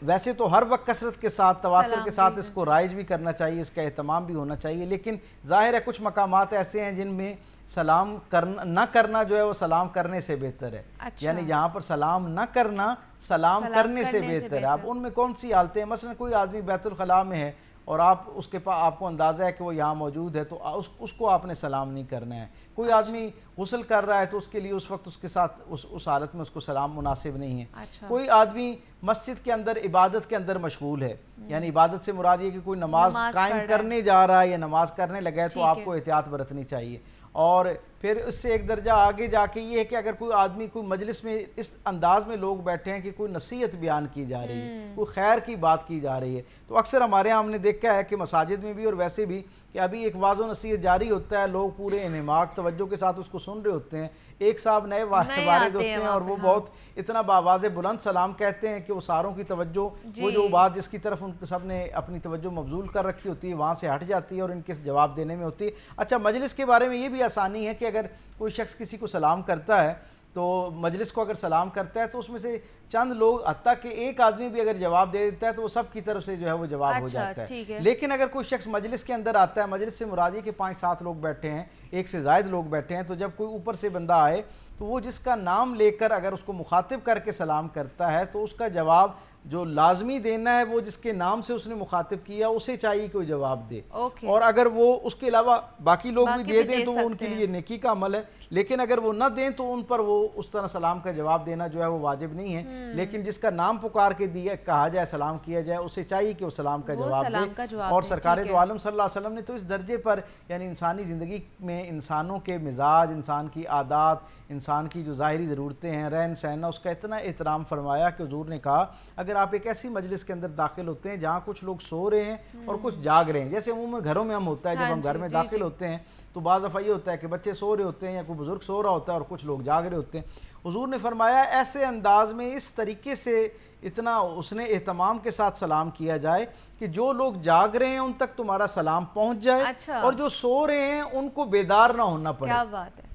ویسے تو ہر وقت کثرت کے ساتھ، تواتر کے ساتھ اس کو رائج بھی کرنا چاہیے، اس کا اہتمام بھی ہونا چاہیے، لیکن ظاہر ہے کچھ مقامات ایسے ہیں جن میں سلام نہ کرنا جو ہے وہ سلام کرنے سے بہتر ہے، یعنی جہاں پر سلام نہ کرنا سلام کرنے سے بہتر ہے۔ اب ان میں کون سی حالتیں ہیں؟ مثلا کوئی آدمی بیت الخلاء میں ہے اور آپ اس کے پاس آپ کو اندازہ ہے کہ وہ یہاں موجود ہے تو اس کو آپ نے سلام نہیں کرنا ہے۔ کوئی آدمی غسل کر رہا ہے تو اس کے لیے اس وقت اس کے ساتھ اس حالت میں اس کو سلام مناسب نہیں ہے۔ کوئی آدمی مسجد کے اندر عبادت کے اندر مشغول ہے، یعنی عبادت سے مراد یہ کہ کوئی نماز قائم کرنے جا رہا ہے یا نماز کرنے لگا ہے تو آپ کو احتیاط برتنی چاہیے۔ اور پھر اس سے ایک درجہ آگے جا کے یہ ہے کہ اگر کوئی آدمی کوئی مجلس میں اس انداز میں لوگ بیٹھے ہیں کہ کوئی نصیحت بیان کی جا رہی ہے، کوئی خیر کی بات کی جا رہی ہے، تو اکثر ہمارے ہاں ہم نے دیکھا ہے کہ مساجد میں بھی اور ویسے بھی کہ ابھی ایک واضح نصیحت جاری ہوتا ہے، لوگ پورے انہماک توجہ کے ساتھ اس کو سن رہے ہوتے ہیں، ایک صاحب نئے وارد ہوتے ہیں اور وہ بہت اتنا باواز بلند سلام کہتے ہیں کہ وہ ساروں کی توجہ وہ جو بات جس کی طرف ان سب نے اپنی توجہ مبذول کر رکھی ہوتی ہے وہاں سے ہٹ جاتی ہے اور ان کے جواب دینے میں ہوتی ہے۔ اچھا، مجلس کے بارے میں یہ بھی آسانی ہے کہ اگر کوئی شخص کسی کو سلام کرتا ہے تو مجلس کو اگر سلام کرتا ہے تو اس میں سے چند لوگ، حتیٰ کہ ایک آدمی بھی اگر جواب دے دیتا ہے تو وہ سب کی طرف سے جو ہے وہ جواب ہو جاتا ہے۔ لیکن اگر کوئی شخص مجلس کے اندر آتا ہے، مجلس سے مراد یہ کہ 5-7 لوگ بیٹھے ہیں، ایک سے زائد لوگ بیٹھے ہیں، تو جب کوئی اوپر سے بندہ آئے تو وہ جس کا نام لے کر اگر اس کو مخاطب کر کے سلام کرتا ہے تو اس کا جواب جو لازمی دینا ہے وہ جس کے نام سے اس نے مخاطب کیا اسے چاہیے کہ وہ جواب دے. اور اگر وہ اس کے علاوہ باقی لوگ بھی دے دیں تو وہ ان کے لیے نیکی کا عمل ہے, لیکن اگر وہ نہ دیں تو ان پر وہ اس طرح سلام کا جواب دینا جو ہے وہ واجب نہیں ہے. لیکن جس کا نام پکار کے دیا کہا جائے سلام کیا جائے اسے چاہیے کہ وہ سلام کا جواب دے. اور سرکار دو عالم صلی اللہ علیہ وسلم نے تو اس درجے پر یعنی انسانی زندگی میں انسانوں کے مزاج, انسان کی عادات, انسان کی جو ظاہری ضرورتیں ہیں, رہن سہنا, اس کا اتنا احترام فرمایا کہ حضور نے کہا اگر آپ ایک ایسی مجلس کے اندر داخل ہوتے ہیں جہاں کچھ لوگ سو رہے ہیں اور کچھ جاگ رہے ہیں, جیسے عموماً گھروں میں ہم ہوتا ہے جب ہم گھر میں داخل ہوتے ہیں تو بعض دفعہ یہ ہوتا ہے کہ بچے سو رہے ہوتے ہیں یا کوئی بزرگ سو رہا ہوتا ہے اور کچھ لوگ جاگ رہے ہوتے ہیں. حضور نے فرمایا ایسے انداز میں اس طریقے سے اتنا اس نے اہتمام کے ساتھ سلام کیا جائے کہ جو لوگ جاگ رہے ہیں ان تک تمہارا سلام پہنچ جائے اور جو سو رہے ہیں ان کو بیدار نہ ہونا پڑے. کیا بات ہے.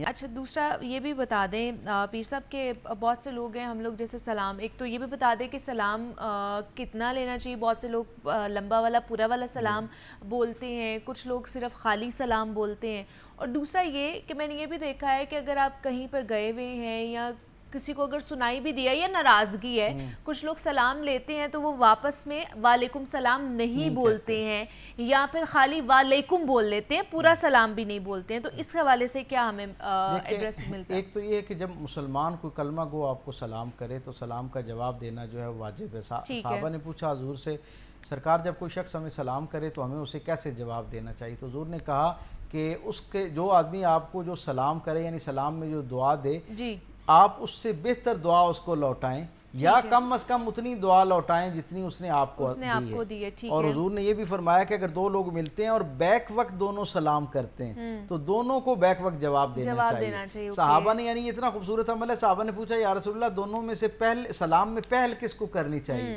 اچھا دوسرا یہ بھی بتا دیں پیر صاحب کہ بہت سے لوگ ہیں, ہم لوگ جیسے سلام, ایک تو یہ بھی بتا دیں کہ سلام کتنا لینا چاہیے. بہت سے لوگ لمبا والا پورا والا سلام بولتے ہیں, کچھ لوگ صرف خالی سلام بولتے ہیں. اور دوسرا یہ کہ میں نے یہ بھی دیکھا ہے کہ اگر آپ کہیں پر گئے ہوئے ہیں یا کسی کو اگر سنائی بھی دیا یا ناراضگی ہے, کچھ لوگ سلام لیتے ہیں تو وہ واپس میں وعلیکم سلام نہیں بولتے ہیں یا پھر خالی وعلیکم بول لیتے ہیں, پورا سلام بھی نہیں بولتے ہیں. تو اس حوالے سے کیا ہمیں ایڈریس ملتا ہے؟ ایک تو یہ ہے کہ جب مسلمان کوئی کلمہ گو آپ کو سلام کرے تو سلام کا جواب دینا جو ہے واجب ہے. صحابہ نے پوچھا حضور سے سرکار جب کوئی شخص ہمیں سلام کرے تو ہمیں اسے کیسے جواب دینا چاہیے؟ تو حضور نے کہا کہ اس کے جو آدمی آپ کو جو سلام کرے یعنی سلام میں جو دعا دے آپ اس سے بہتر دعا اس کو لوٹائیں یا کم از کم اتنی دعا لوٹائیں جتنی اس نے آپ کو دی ہے. اور حضور نے یہ بھی فرمایا کہ اگر دو لوگ ملتے ہیں اور بیک وقت دونوں سلام کرتے ہیں تو دونوں کو بیک وقت جواب دینا چاہیے. صحابہ نے یعنی اتنا خوبصورت عمل ہے, صحابہ نے پوچھا یا رسول اللہ دونوں میں سے پہل سلام میں پہل کس کو کرنی چاہیے؟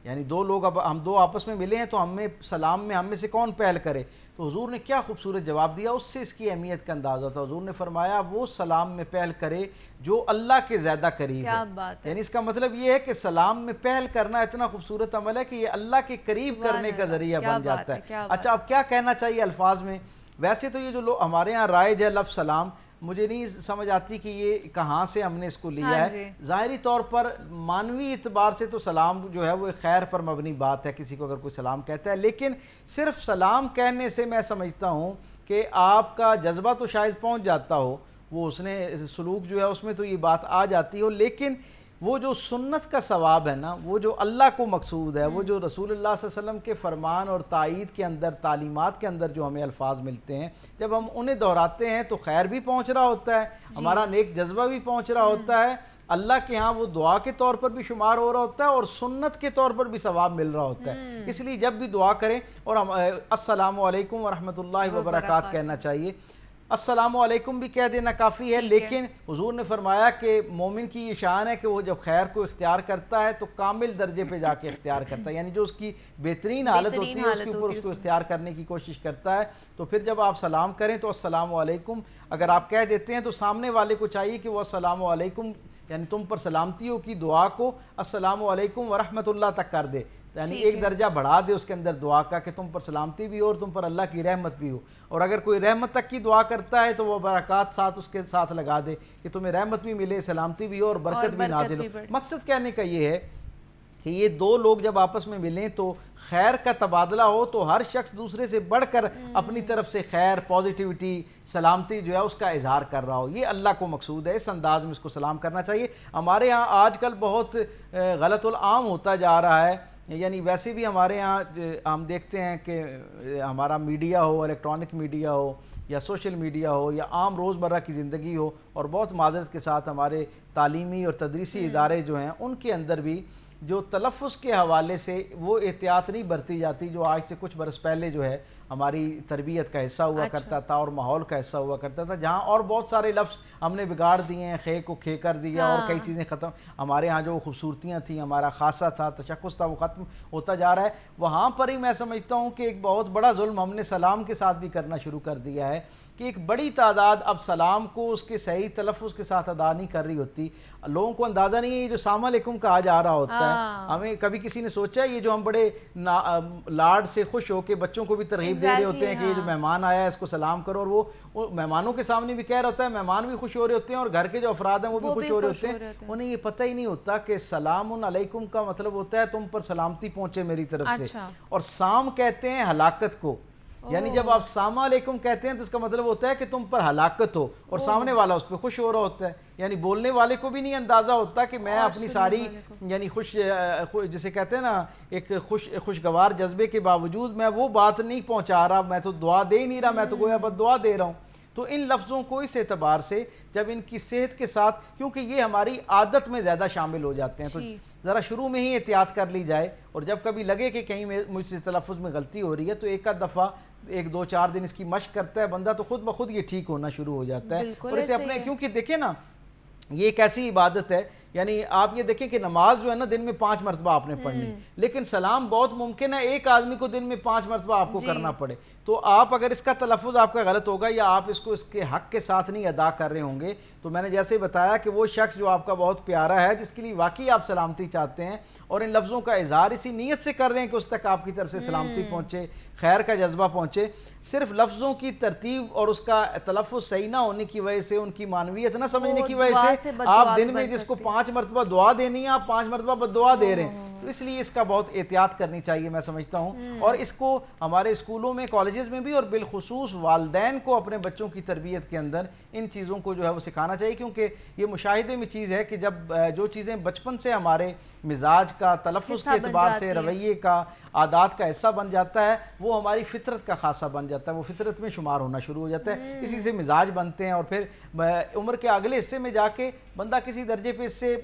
یعنی دو لوگ اب ہم دو آپس میں ملے ہیں تو ہمیں سلام میں ہم میں سے کون پہل کرے؟ تو حضور نے کیا خوبصورت جواب دیا, اس سے اس کی اہمیت کا اندازہ تھا. حضور نے فرمایا وہ سلام میں پہل کرے جو اللہ کے زیادہ قریب ہے. یعنی اس کا مطلب یہ ہے کہ سلام میں پہل کرنا اتنا خوبصورت عمل ہے کہ یہ اللہ کے قریب کرنے کا ذریعہ بن جاتا ہے. اچھا اب کیا کہنا چاہیے الفاظ میں؟ ویسے تو یہ جو ہمارے ہاں رائج ہے لفظ سلام, مجھے نہیں سمجھ آتی کہ یہ کہاں سے ہم نے اس کو لیا ہے. ظاہری طور پر معنوی اعتبار سے تو سلام جو ہے وہ خیر پر مبنی بات ہے, کسی کو اگر کوئی سلام کہتا ہے, لیکن صرف سلام کہنے سے میں سمجھتا ہوں کہ آپ کا جذبہ تو شاید پہنچ جاتا ہو, وہ اس نے سلوک جو ہے اس میں تو یہ بات آ جاتی ہو, لیکن وہ جو سنت کا ثواب ہے نا, وہ جو اللہ کو مقصود ہے, وہ جو رسول اللہ صلی اللہ علیہ وسلم کے فرمان اور تائید کے اندر, تعلیمات کے اندر جو ہمیں الفاظ ملتے ہیں, جب ہم انہیں دہراتے ہیں تو خیر بھی پہنچ رہا ہوتا ہے, ہمارا نیک جذبہ بھی پہنچ رہا ہوتا ہے, اللہ کے ہاں وہ دعا کے طور پر بھی شمار ہو رہا ہوتا ہے اور سنت کے طور پر بھی ثواب مل رہا ہوتا ہے. اس لیے جب بھی دعا کریں اور السلام علیکم ورحمۃ اللہ وبرکاتہ کہنا چاہیے. السلام علیکم بھی کہہ دینا کافی ہے, لیکن حضور نے فرمایا کہ مومن کی یہ شان ہے کہ وہ جب خیر کو اختیار کرتا ہے تو کامل درجے پہ جا کے اختیار کرتا ہے, یعنی جو اس کی بہترین حالت ہوتی ہے اس کے اوپر اس کو اختیار کرنے کی کوشش کرتا ہے. تو پھر جب آپ سلام کریں تو السلام علیکم اگر آپ کہہ دیتے ہیں تو سامنے والے کو چاہیے کہ وہ السلام علیکم یعنی تم پر سلامتیوں کی دعا کو السلام علیکم ورحمۃ اللہ تک کر دے, یعنی ایک درجہ بڑھا دے اس کے اندر دعا کا کہ تم پر سلامتی بھی ہو اور تم پر اللہ کی رحمت بھی ہو. اور اگر کوئی رحمت تک کی دعا کرتا ہے تو وہ برکات ساتھ اس کے ساتھ لگا دے کہ تمہیں رحمت بھی ملے, سلامتی بھی ہو اور برکت بھی نازل ہو. مقصد کہنے کا یہ ہے کہ یہ دو لوگ جب آپس میں ملیں تو خیر کا تبادلہ ہو تو ہر شخص دوسرے سے بڑھ کر اپنی طرف سے خیر, پازیٹیوٹی, سلامتی جو ہے اس کا اظہار کر رہا ہو. یہ اللہ کو مقصود ہے, اس انداز میں اس کو سلام کرنا چاہیے. ہمارے ہاں آج کل بہت غلط العام ہوتا جا رہا ہے, یعنی ویسے بھی ہمارے ہاں ہم دیکھتے ہیں کہ ہمارا میڈیا ہو, الیکٹرانک میڈیا ہو یا سوشل میڈیا ہو یا عام روزمرہ کی زندگی ہو, اور بہت معذرت کے ساتھ ہمارے تعلیمی اور تدریسی ادارے جو ہیں ان کے اندر بھی جو تلفظ کے حوالے سے وہ احتیاط نہیں برتی جاتی جو آج سے کچھ برس پہلے جو ہے ہماری تربیت کا حصہ ہوا کرتا تھا اور ماحول کا حصہ ہوا کرتا تھا, جہاں اور بہت سارے لفظ ہم نے بگاڑ دیے ہیں, خے کو کھے کر دیا اور کئی چیزیں ختم, ہمارے ہاں جو خوبصورتیاں تھیں, ہمارا خاصہ تھا, تشخص تھا, وہ ختم ہوتا جا رہا ہے. وہاں پر ہی میں سمجھتا ہوں کہ ایک بہت بڑا ظلم ہم نے سلام کے ساتھ بھی کرنا شروع کر دیا ہے کہ ایک بڑی تعداد اب سلام کو اس کے صحیح تلفظ کے ساتھ ادا نہیں کر رہی ہوتی. لوگوں کو اندازہ نہیں ہے یہ جو السلام علیکم کہا جا رہا ہوتا ہمیں کبھی کسی نے سوچا یہ جو ہم بڑے لاڈ سے خوش ہو کے بچوں کو بھی ترغیب دے رہے ہوتے ہیں کہ یہ جو مہمان آیا ہے اس کو سلام کرو، اور وہ مہمانوں کے سامنے بھی کہہ رہا ہوتا ہے، مہمان بھی خوش ہو رہے ہوتے ہیں اور گھر کے جو افراد ہیں وہ بھی خوش ہو رہے ہوتے ہیں، انہیں یہ پتہ ہی نہیں ہوتا کہ سلام علیکم کا مطلب ہوتا ہے تم پر سلامتی پہنچے میری طرف سے، اور سام کہتے ہیں ہلاکت کو، یعنی جب آپ السلام علیکم کہتے ہیں تو اس کا مطلب ہوتا ہے کہ تم پر ہلاکت ہو، اور سامنے والا اس پہ خوش ہو رہا ہوتا ہے، یعنی بولنے والے کو بھی نہیں اندازہ ہوتا کہ میں اپنی ساری یعنی جسے کہتے ہیں نا ایک خوشگوار جذبے کے باوجود میں وہ بات نہیں پہنچا رہا، میں تو دعا دے ہی نہیں رہا، میں تو گویا بد دعا دے رہا ہوں۔ تو ان لفظوں کو اس اعتبار سے جب ان کی صحت کے ساتھ، کیونکہ یہ ہماری عادت میں زیادہ شامل ہو جاتے ہیں، تو ذرا شروع میں ہی احتیاط کر لی جائے، اور جب کبھی لگے کہ کہیں مجھ سے تلفظ میں غلطی ہو رہی ہے تو ایک آدھ دفعہ 1-2-4 دن اس کی مشق کرتا ہے بندہ تو خود بخود یہ ٹھیک ہونا شروع ہو جاتا ہے۔ اور اسے اپنے، کیونکہ دیکھیں نا یہ ایک ایسی عبادت ہے، یعنی آپ یہ دیکھیں کہ نماز جو ہے نا دن میں 5 مرتبہ آپ نے پڑھنی، لیکن سلام بہت ممکن ہے ایک آدمی کو دن میں 5 مرتبہ آپ کو کرنا پڑے، تو آپ اگر اس کا تلفظ آپ کا غلط ہوگا یا آپ اس کو اس کے حق کے ساتھ نہیں ادا کر رہے ہوں گے، تو میں نے جیسے بتایا کہ وہ شخص جو آپ کا بہت پیارا ہے، جس کے لیے واقعی آپ سلامتی چاہتے ہیں اور ان لفظوں کا اظہار اسی نیت سے کر رہے ہیں کہ اس تک آپ کی طرف سے سلامتی پہنچے، خیر کا جذبہ پہنچے، صرف لفظوں کی ترتیب اور اس کا تلفظ صحیح نہ ہونے کی وجہ سے، ان کی معنویت نہ سمجھنے کی وجہ سے آپ دن میں جس کو 5 مرتبہ دعا دینی ہے آپ 5 مرتبہ بد دعا دے رہے ہیں، تو اس لیے اس کا بہت احتیاط کرنی چاہیے میں سمجھتا ہوں، اور اس کو ہمارے اسکولوں میں، کالجز میں بھی، اور بالخصوص والدین کو اپنے بچوں کی تربیت کے اندر ان چیزوں کو جو ہے وہ سکھانا چاہیے، کیونکہ یہ مشاہدے میں چیز ہے کہ جب جو چیزیں بچپن سے ہمارے مزاج کا، تلفظ کے اعتبار سے، رویے کا، عادات کا حصہ بن جاتا ہے، وہ ہماری فطرت کا خاصہ بن جاتا ہے، وہ فطرت میں شمار ہونا شروع ہو جاتا ہے، اسی سے مزاج بنتے ہیں، اور پھر عمر کے اگلے حصے میں جا کے بندہ کسی درجے پہ اس سے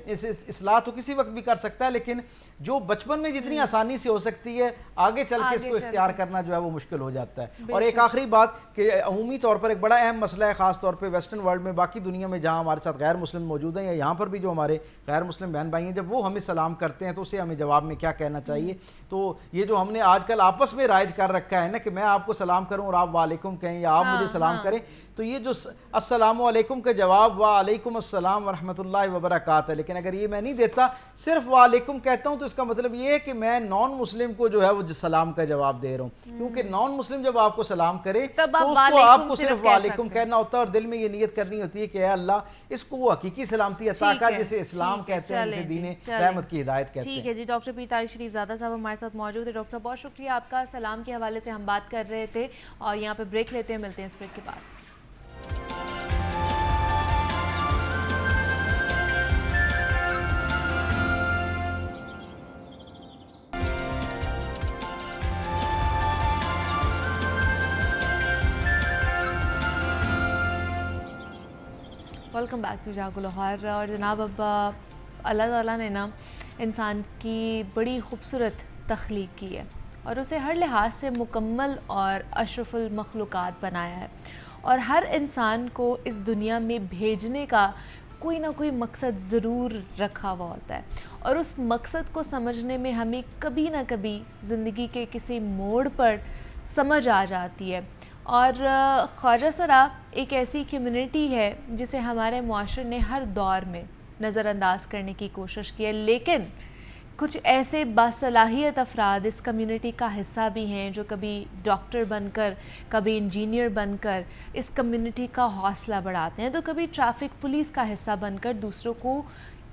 اصلاح تو کسی وقت بھی کر سکتا ہے، لیکن جو بچپن میں جتنی آسانی سے ہو سکتی ہے آگے چل کے اس کو اختیار کرنا جو ہے وہ مشکل ہو جاتا ہے۔ اور ایک آخری بات کہ عمومی طور پر ایک بڑا اہم مسئلہ ہے، خاص طور پہ ویسٹرن ورلڈ میں، باقی دنیا میں جہاں ہمارے ساتھ غیر مسلم موجود ہیں یا یہاں پر بھی جو ہمارے غیر مسلم بہن بھائی ہیں، جب وہ ہمیں سلام کرتے ہیں تو اسے ہمیں جواب میں کیا کہنا چاہیے؟ تو یہ جو ہم نے آج کل آپس میں رائج کر رکھا ہے نا کہ میں آپ کو سلام کروں اور آپ وعلیکم کہیں یا آپ مجھے سلام کریں، تو یہ جو السلام علیکم کا جواب وعلیکم السلام ورحمۃ اللہ وبرکاتہ، لیکن اگر یہ میں نہیں دیتا، صرف وعلیکم کہتا ہوں، تو اس کا مطلب یہ ہے کہ میں نان مسلم کو جو ہے وہ سلام کا جواب دے رہا ہوں، کیونکہ نان مسلم جب آپ کو سلام کرے تو اس کو آپ کو صرف وعلیکم کہنا ہوتا ہے، اور دل میں یہ نیت کرنی ہوتی ہے کہ اے اللہ اس کو وہ حقیقی سلامتی عطا کر جسے اسلام کہتے ہیں، جسے دین رحمت کی ہدایت کہتے ہیں۔ ٹھیک ہے جی، ڈاکٹر پیر طارق شریف زادہ صاحب ہمارے ساتھ موجود ہے۔ ڈاکٹر صاحب بہت شکریہ آپ کا، سلام کے حوالے سے ہم بات کر رہے تھے، اور یہاں پہ بریک لیتے ہیں، ملتے ہیں اس بریک کے بعد۔ Welcome back to Jago Lahore. اور جناب اب اللہ تعالیٰ نے نا انسان کی بڑی خوبصورت تخلیق کی ہے، اور اسے ہر لحاظ سے مکمل اور اشرف المخلوقات بنایا ہے، اور ہر انسان کو اس دنیا میں بھیجنے کا کوئی نہ کوئی مقصد ضرور رکھا ہوا ہوتا ہے، اور اس مقصد کو سمجھنے میں ہمیں کبھی نہ کبھی زندگی کے کسی موڑ پر سمجھ آ جاتی ہے۔ اور خواجہ سرا ایک ایسی کمیونٹی ہے جسے ہمارے معاشرے نے ہر دور میں نظر انداز کرنے کی کوشش کی ہے، لیکن کچھ ایسے باصلاحیت افراد اس کمیونٹی کا حصہ بھی ہیں جو کبھی ڈاکٹر بن کر، کبھی انجینئر بن کر اس کمیونٹی کا حوصلہ بڑھاتے ہیں، تو کبھی ٹریفک پولیس کا حصہ بن کر دوسروں کو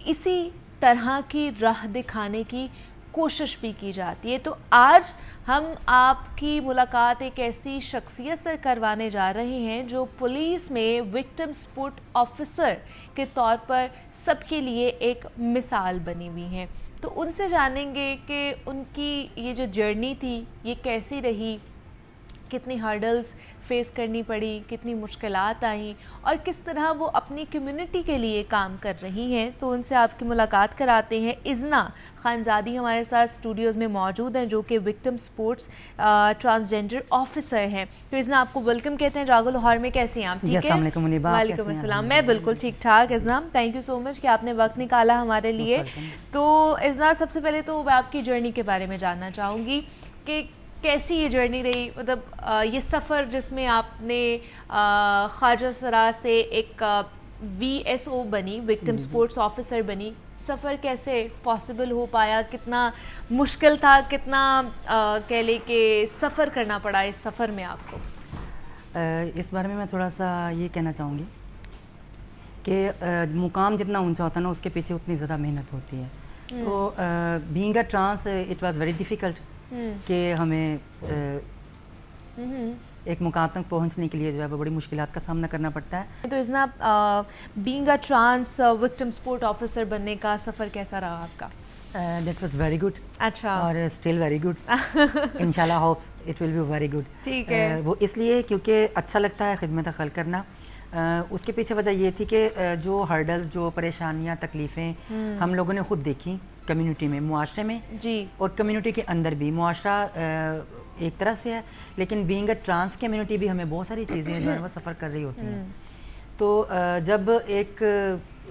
اسی طرح کی راہ دکھانے کی کوشش بھی کی جاتی ہے۔ تو آج ہم آپ کی ملاقات ایک ایسی شخصیت سے کروانے جا رہے ہیں جو پولیس میں وکٹم سپورٹ آفیسر کے طور پر سب کے لیے ایک مثال بنی ہوئی ہیں، تو ان سے جانیں گے کہ ان کی یہ جو جرنی تھی یہ کیسی رہی، کتنی ہرڈلز فیس کرنی پڑی، کتنی مشکلات آئیں، اور کس طرح وہ اپنی کمیونٹی کے لیے کام کر رہی ہیں۔ تو ان سے آپ کی ملاقات کراتے ہیں۔ اذنا خانزادی ہمارے ساتھ اسٹوڈیوز میں موجود ہیں جو کہ وکٹم سپورٹس ٹرانسجینڈر آفیسر ہیں۔ تو اذنا آپ کو ویلکم کہتے ہیں جاگو لاہور میں، کیسی ہیں آپ؟ ٹھیک ہے، السلام علیکم منیبا۔ وعلیکم السلام، میں بالکل ٹھیک ٹھاک۔ اذنا تھینک یو سو مچ کہ آپ نے وقت نکالا ہمارے لیے۔ تو اذنا سب سے پہلے تو میں آپ کی جرنی کے بارے میں جاننا چاہوں گی کہ کیسی یہ جرنی رہی، مطلب یہ سفر جس میں آپ نے خواجہ سرا سے ایک وی ایس او بنی، وکٹم سپورٹس آفیسر بنی، سفر کیسے پاسبل ہو پایا, کتنا مشکل تھا, کتنا کہہ لے کہ سفر کرنا پڑا اس سفر میں آپ کو؟ اس بارے میں تھوڑا سا یہ کہنا چاہوں گی کہ مقام جتنا اونچا ہوتا ہے نا اس کے پیچھے اتنی زیادہ محنت ہوتی ہے. تو being a trans it was very difficult کہ ہمیں ایک مقام تک پہنچنے کے لیے جو ہے وہ بڑی مشکلات کا سامنا کرنا پڑتا ہے. تو ازنا being a trans victim support officer بننے کا سفر کیسا رہا آپ کا؟ That was very good. اچھا. اور اسٹل ویری گڈ. انشاءاللہ hopes it will be very good. ٹھیک ہے. وہ اس لیے کیونکہ اچھا لگتا ہے خدمت خلق کرنا. اس کے پیچھے وجہ یہ تھی کہ جو ہرڈلز, جو پریشانیاں, تکلیفیں ہم لوگوں نے خود دیکھی کمیونٹی میں, معاشرے میں جی, اور کمیونٹی کے اندر بھی. معاشرہ ایک طرح سے ہے لیکن بینگ اے ٹرانس کمیونٹی بھی ہمیں بہت ساری چیزیں جو ہے وہ سفر کر رہی ہوتی ہیں. تو جب ایک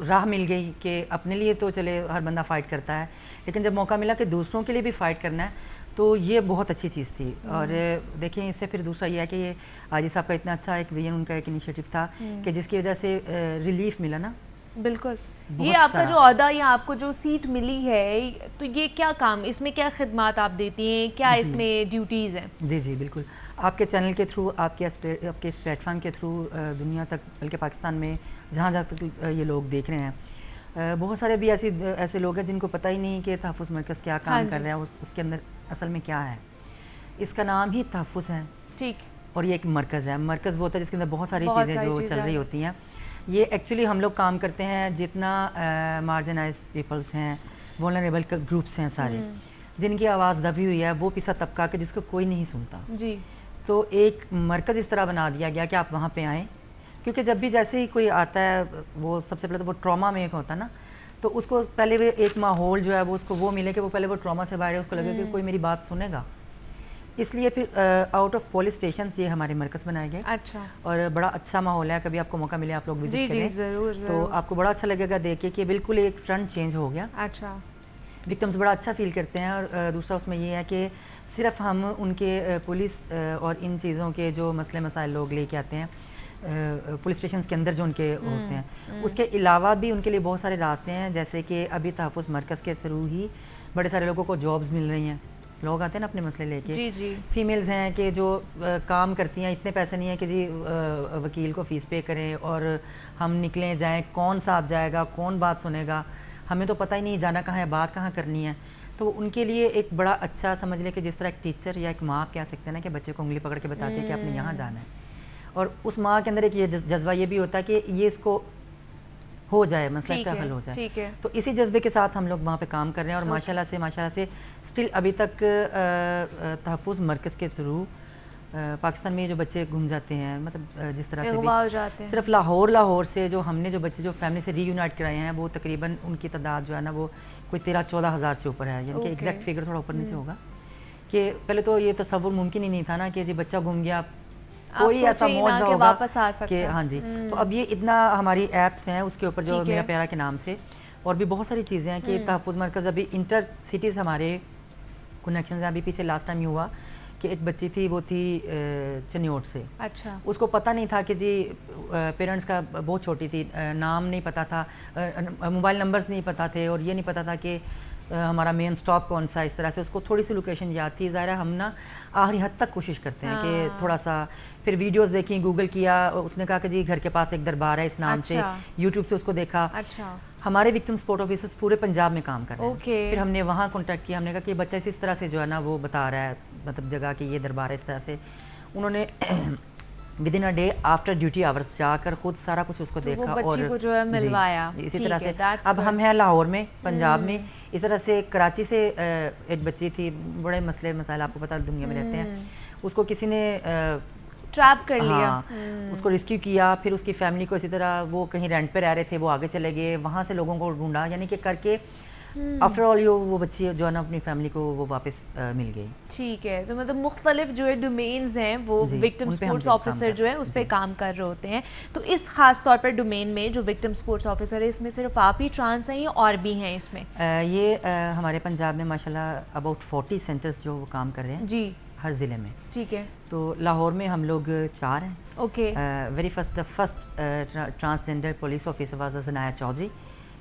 راہ مل گئی کہ اپنے لیے تو چلے ہر بندہ فائٹ کرتا ہے, لیکن جب موقع ملا کہ دوسروں کے لیے بھی فائٹ کرنا ہے تو یہ بہت اچھی چیز تھی. اور دیکھیں اس سے پھر دوسرا یہ ہے کہ یہ حاجی صاحب کا اتنا اچھا ایک ویژن, ان کا ایک انیشیٹو تھا کہ جس کی وجہ سے ریلیف ملا نا. بالکل. یہ آپ کا جو عہدہ یا آپ کو جو سیٹ ملی ہے تو یہ کیا کام, اس میں کیا خدمات آپ دیتی ہیں, کیا اس میں ڈیوٹیز ہیں؟ جی جی بالکل. آپ کے چینل کے تھرو, آپ کے اس پلیٹ فارم کے تھرو دنیا تک, بلکہ پاکستان میں جہاں جہاں تک یہ لوگ دیکھ رہے ہیں, بہت سارے بھی ایسے لوگ ہیں جن کو پتہ ہی نہیں کہ تحفظ مرکز کیا کام کر رہا ہے, اس کے اندر اصل میں کیا ہے. اس کا نام ہی تحفظ ہے. ٹھیک. اور یہ ایک مرکز ہے. مرکز وہ ہوتا ہے جس کے اندر بہت ساری چیزیں جو چل رہی ہوتی ہیں. یہ ایکچولی ہم لوگ کام کرتے ہیں جتنا مارجنائز پیپلز ہیں, وولنریبل گروپس ہیں سارے, جن کی آواز دبی ہوئی ہے, وہ پسا طبقہ کے جس کو کوئی نہیں سنتا. جی. تو ایک مرکز اس طرح بنا دیا گیا کہ آپ وہاں پہ آئیں, کیونکہ جب بھی جیسے ہی کوئی آتا ہے وہ سب سے پہلے تو وہ ٹراما میں ایک ہوتا ہے نا, تو اس کو پہلے ایک ماحول جو ہے وہ اس کو وہ ملے کہ وہ پہلے وہ ٹراما سے باہر ہے, اس کو لگے کہ کوئی میری بات سنے گا. اس لیے پھر آؤٹ آف پولیس اسٹیشنز یہ ہمارے مرکز بنائے گئے. اچھا. اور بڑا اچھا ماحول ہے, کبھی آپ کو موقع ملے آپ لوگ وزٹ کریں. جی ضرور. تو آپ کو بڑا اچھا لگے گا دیکھ کے کہ بالکل ایک ٹرنڈ چینج ہو گیا. اچھا. وکٹمز بڑا اچھا فیل کرتے ہیں. اور دوسرا اس میں یہ ہے کہ صرف ہم ان کے پولیس اور ان چیزوں کے جو مسئلے مسائل لوگ لے کے آتے ہیں پولیس اسٹیشنز کے اندر جو ان کے ہوتے ہیں, اس کے علاوہ بھی ان کے لیے بہت سارے راستے ہیں. جیسے کہ ابھی تحفظ مرکز کے تھرو ہی بڑے سارے لوگوں کو جابز مل رہی ہیں. لوگ آتے ہیں نا اپنے مسئلے لے کے. جی جی. فیمیلز ہیں کہ جو کام کرتی ہیں, اتنے پیسے نہیں ہیں کہ جی وکیل کو فیس پے کریں اور ہم نکلیں جائیں, کون ساتھ جائے گا, کون بات سنے گا, ہمیں تو پتہ ہی نہیں جانا کہاں ہے, بات کہاں کرنی ہے. تو ان کے لیے ایک بڑا اچھا سمجھ لیں کہ جس طرح ایک ٹیچر یا ایک ماں آپ کہہ سکتے ہیں نا کہ بچے کو انگلی پکڑ کے بتاتے ہیں کہ آپ نے یہاں جانا ہے, اور اس ماں کے اندر ایک یہ جذبہ یہ بھی ہوتا ہے کہ یہ اس کو ہو جائے, مسئلہ اس کا حل ہو جائے. تو اسی جذبے کے ساتھ ہم لوگ وہاں پہ کام کر رہے ہیں. اور ماشاءاللہ سے سٹل ابھی تک تحفظ مرکز کے تھرو پاکستان میں جو بچے گم جاتے ہیں, مطلب جس طرح سے بھی صرف لاہور سے جو ہم نے جو بچے جو فیملی سے ری یونائٹ کرائے ہیں, وہ تقریباً ان کی تعداد جو ہے نا وہ کوئی 13-14 ہزار سے اوپر ہے. یعنی کہ ایگزیکٹ فگر تھوڑا اوپر نیچے ہوگا, کہ پہلے تو یہ تصور ممکن ہی نہیں تھا نا کہ جی بچہ گم گیا کوئی ایسا معجزہ ہوگا کہ ہاں جی. تو اب یہ اتنا ہماری ایپس ہیں اس کے اوپر جو میرا پیارا کے نام سے, اور بھی بہت ساری چیزیں ہیں کہ تحفظ مرکز ابھی انٹر سٹیز ہمارے کنیکشنز ہیں. ابھی پیچھے لاسٹ ٹائم یہ ہوا کہ ایک بچی تھی, وہ تھی چنیوٹ سے. اچھا. اس کو پتہ نہیں تھا کہ جی پیرنٹس کا بہت چھوٹی تھی, نام نہیں پتہ تھا, موبائل نمبرز نہیں پتہ تھے, اور یہ نہیں پتہ تھا کہ ہمارا مین سٹاپ کون سا. اس طرح سے اس کو تھوڑی سی لوکیشن یاد تھی. ظاہر ہے ہم نا آخری حد تک کوشش کرتے ہیں کہ تھوڑا سا, پھر ویڈیوز دیکھیں, گوگل کیا, اس نے کہا کہ جی گھر کے پاس ایک دربار ہے اس نام سے, یوٹیوب سے اس کو دیکھا. ہمارے وکٹم سپورٹ آفیسرز پورے پنجاب میں کام کر رہے ہیں. پھر ہم نے وہاں کانٹیکٹ کیا, ہم نے کہا کہ بچہ اس طرح سے جو ہے نا وہ بتا رہا ہے, مطلب جگہ کہ یہ دربار ہے, اس طرح سے انہوں نے within a day after duty hours جا کر خود سارا کچھ اس کو دیکھا اور ملوایا. اسی طرح سے اب ہم ہیں لاہور میں, پنجاب میں. اس طرح سے کراچی سے ایک بچی تھی, بڑے مسئلے مسائل آپ کو پتہ دنیا میں رہتے ہیں, اس کو کسی نے ٹریپ کر لیا, اس کو ریسکیو کیا. پھر اس کی فیملی کو اسی طرح, وہ کہیں رینٹ پہ رہ رہے تھے, وہ آگے چلے گئے, وہاں سے لوگوں کو ڈھونڈا, یعنی کہ کر کے آفٹر آل وہ بچی جو ہے نا اپنی فیملی کو وہ واپس مل گئی. ٹھیک ہے. تو مطلب مختلف جو ہے ڈومینز ہیں وہ وکٹم سپورٹس آفیسر جو ہے اس پہ کام کر رہے ہوتے ہیں. تو اس خاص طور پر ڈومین میں جو وکٹم سپورٹس آفیسر ہے, اس میں صرف آپ ہی ٹرانس ہیں یا اور بھی ہیں اس میں؟ یہ ہمارے پنجاب میں ماشاءاللہ اباؤٹ 40 سینٹرز جو وہ کام کر رہے ہیں جی ہر ضلع میں. ٹھیک ہے. تو لاہور میں ہم لوگ 4 ہیں. Okay. Very first transgender police officer was Zanaya Chaudhry.